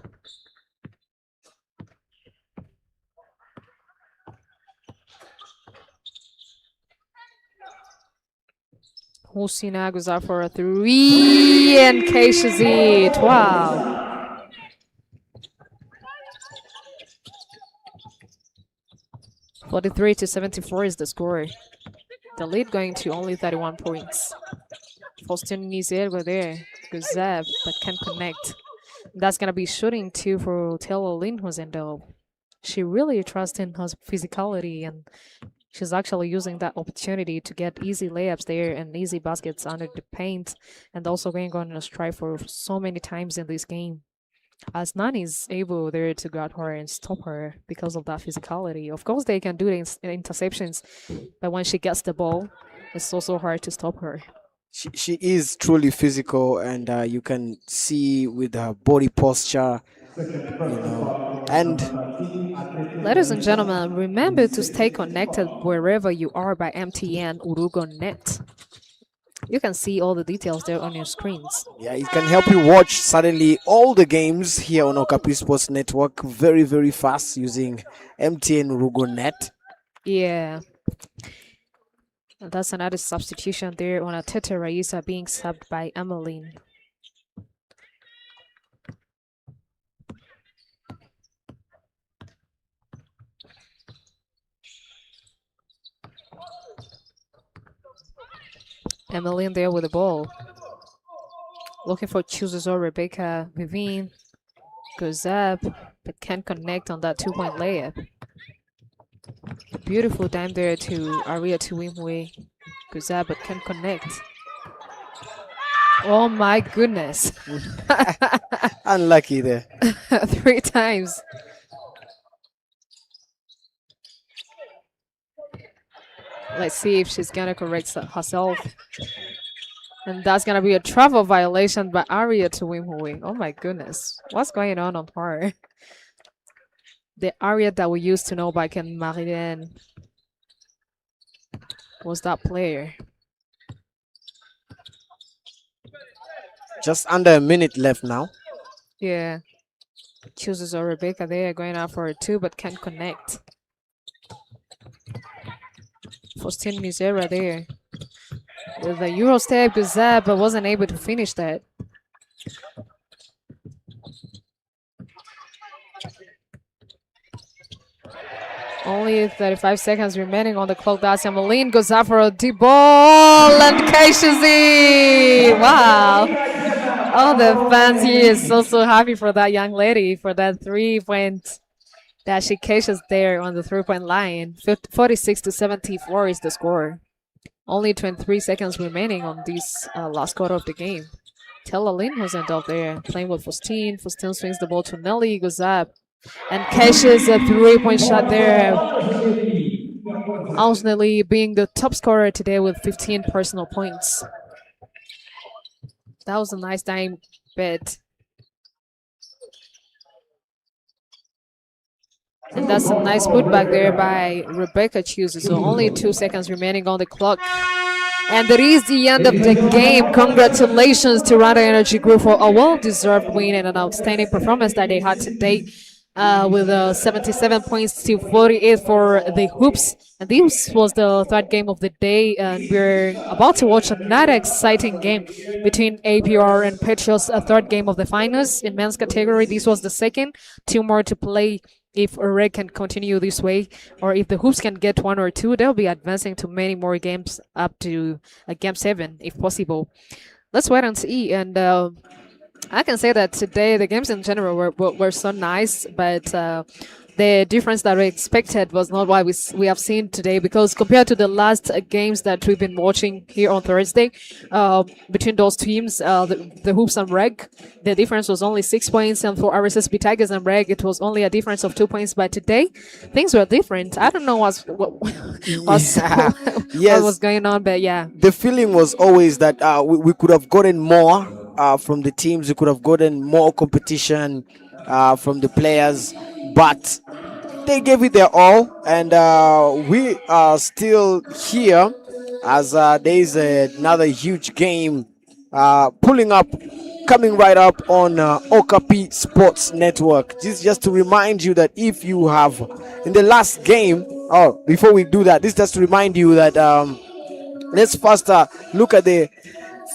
Husina goes out for a 3 and caches it. Wow. (43-74) is the score. The lead going to only 31 points. Faustin Nizergo there goes up but can't connect. That's gonna be shooting 2 for Taylor Lindhusen though. She really trusts in her physicality and she's actually using that opportunity to get easy layups there and easy baskets under the paint, and also going on a strike for so many times in this game. As Nani is able there to guard her and stop her because of that physicality. Of course, they can do the interceptions, but when she gets the ball, it's also hard to stop her. She is truly physical, and you can see with her body posture, and ladies and gentlemen, remember to stay connected wherever you are by MTN Urugo Net. You can see all the details there on your screens. yeah, it can help you watch suddenly all the games here on Okapi Sports Network very, very fast using MTN Urugo Net. Yeah. And that's another substitution there on Atete Raisa being subbed by Emmeline. Emmeline there with the ball. Looking for choosers or Rebecca Vivine. Goes up, but can't connect on that 2-point layup. Beautiful dime there to Aria Tuwimwe. Goes up, but can't connect. Oh my goodness. Unlucky there. 3 times. Let's see if she's gonna correct herself. And that's gonna be a travel violation by Aria Tuwimwe. Oh my goodness. What's going on her? The Aria that we used to know back in Marilyn was that player. Just under a minute left now. Yeah. Chooses a Rebecca there, going out for a 2, but can't connect. Faustin Mizera there. With the Euro step goes up, but wasn't able to finish that. Only 35 seconds remaining on the clock. That's Emmeline goes out for a deep ball and catches it. Wow. All the fans here is so happy for that young lady, for that 3-point that she catches there on the 3-point line. 46-74 is the score. Only 23 seconds remaining on this last quarter of the game. Taylor Lynn was ended up there playing with Faustin. Faustin swings the ball to Nelly, goes up and catches a 3-point shot there. Nelly being the top scorer today with 15 personal points. That was a nice time bet. And that's a nice putback there by Rebecca Chuse. So only 2 seconds remaining on the clock. And that is the end of the game. Congratulations to Rwanda Energy Group for a well-deserved win and an outstanding performance that they had today. With 77 points to 48 for the Hoops. And this was the 3rd game of the day. And we're about to watch another exciting game between APR and Patriots, a 3rd game of the finals. In men's category, this was the 2nd. 2 more to play if REG can continue this way, or if the Hoops can get one or two, they'll be advancing to many more games up to game 7 if possible. Let's wait and see. And I can say that today the games in general were so nice, but the difference that we expected was not what we have seen today, because compared to the last games that we've been watching here on Thursday, between those teams, the Hoops and REG, the difference was only 6 points, and for RSSB Tigers and REG, it was only a difference of 2 points. But today, things were different. I don't know what Yes. was going on, but yeah. The feeling was always that we could have gotten more from the teams. We could have gotten more competition from the players, but they gave it their all, and we are still here as there is another huge game coming right up on Okapi Sports Network. This is just to remind you that if you have in the last game, before we do that, this is just to remind you that let's first look at the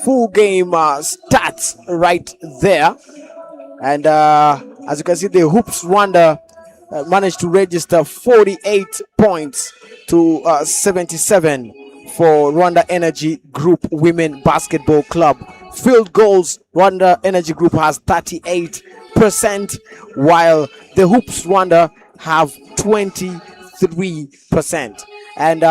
full game stats right there. And as you can see, the Hoops Rwanda managed to register 48 points to 77 for Rwanda Energy Group Women Basketball Club. Field goals, Rwanda Energy Group has 38%, while the Hoops Rwanda have 23%. And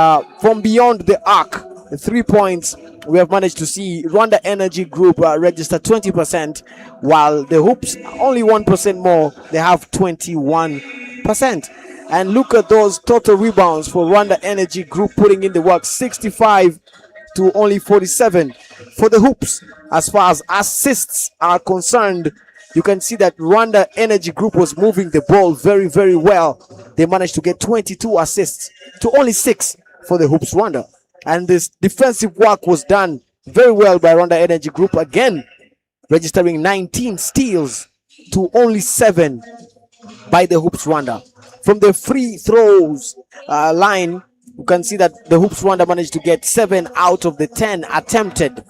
from beyond the arc, 3 points, we have managed to see Rwanda Energy Group register 20%, while the Hoops only 1% more. They have 21%. And look at those total rebounds for Rwanda Energy Group, putting in the work, 65 to only 47 for the Hoops. As far as assists are concerned, you can see that Rwanda Energy Group was moving the ball very, very well. They managed to get 22 assists to only 6 for the Hoops Rwanda. And this defensive work was done very well by Rwanda Energy Group, again registering 19 steals to only 7 by the Hoops Rwanda. From the free throws line, you can see that the Hoops Rwanda managed to get 7 out of the 10 attempted,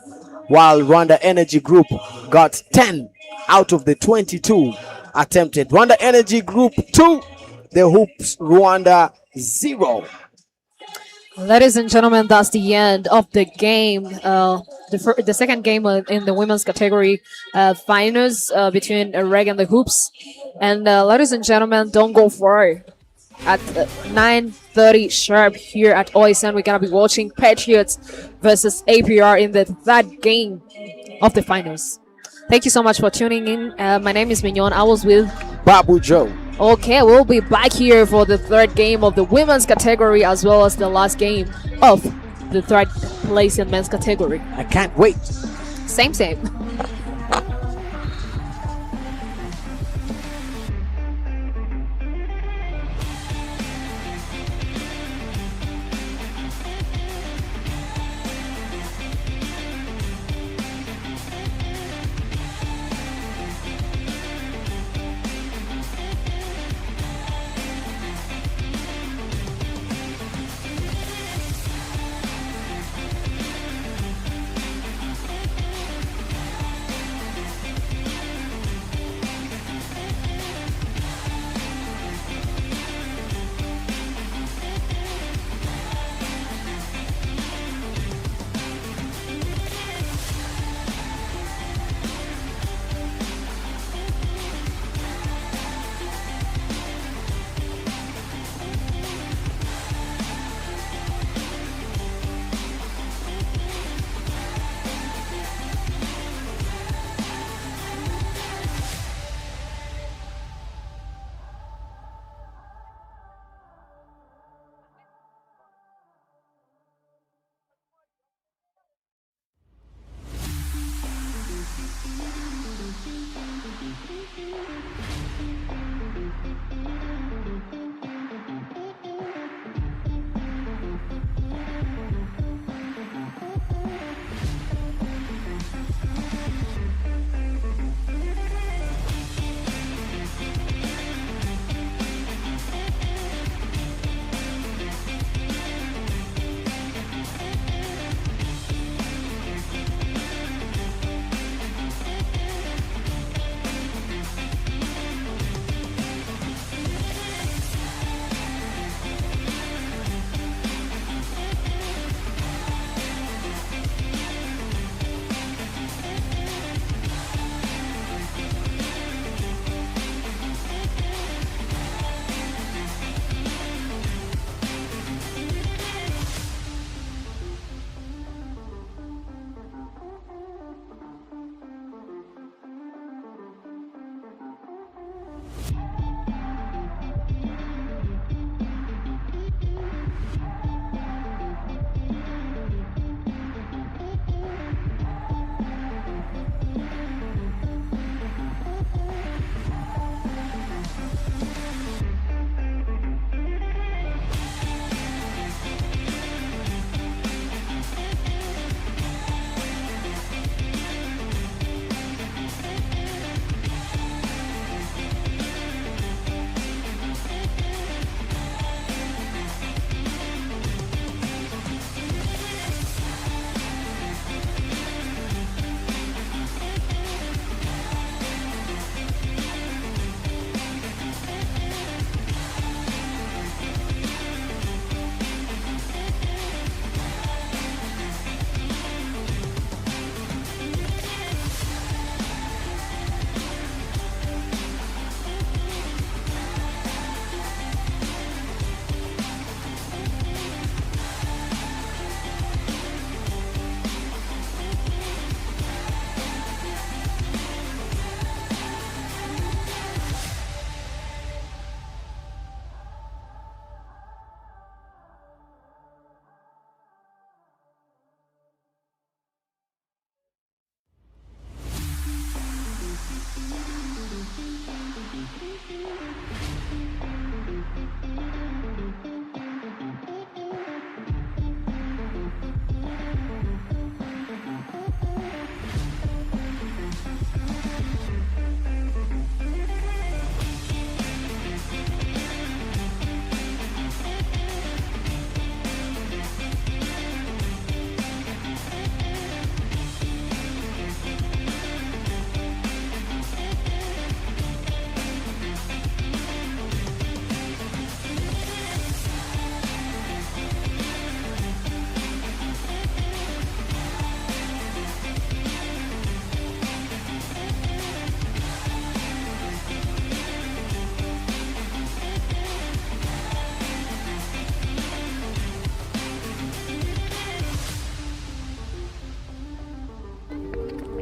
while Rwanda Energy Group got 10 out of the 22 attempted. Rwanda Energy Group 2, the Hoops Rwanda 0. Ladies and gentlemen, that's the end of the game. The second game in the women's category finals between REG and the Hoops. And ladies and gentlemen, don't go far. At 9:30 sharp here at OSN, we're gonna be watching Patriots versus APR in the third game of the finals. Thank you so much for tuning in. My name is Mignon. I was with Babu Joe. Okay, we'll be back here for the third game of the women's category, as well as the last game of the third place in men's category. I can't wait. Same.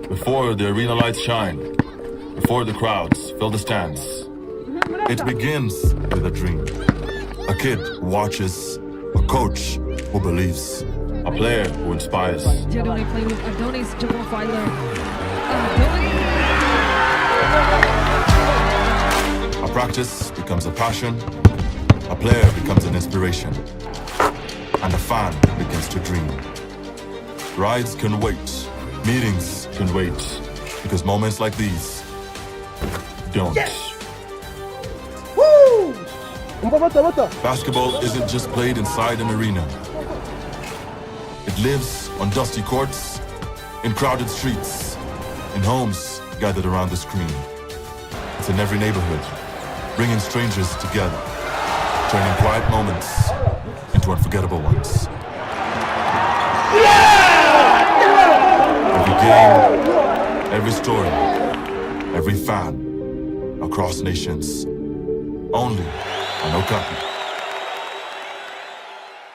Before the arena lights shine, before the crowds fill the stands, it begins with a dream. A kid who watches, a coach who believes, a player who inspires. Genuinely play with Adonis Jabofiler. Adonis! A practice becomes a passion, a player becomes an inspiration, and a fan begins to dream. Rides can wait, meetings can wait, because moments like these don't. Woo! Basketball isn't just played inside an arena. It lives on dusty courts, in crowded streets, in homes gathered around the screen. It's in every neighborhood, bringing strangers together, turning quiet moments into unforgettable ones. Every game, every story, every fan, across nations, only on Okapi.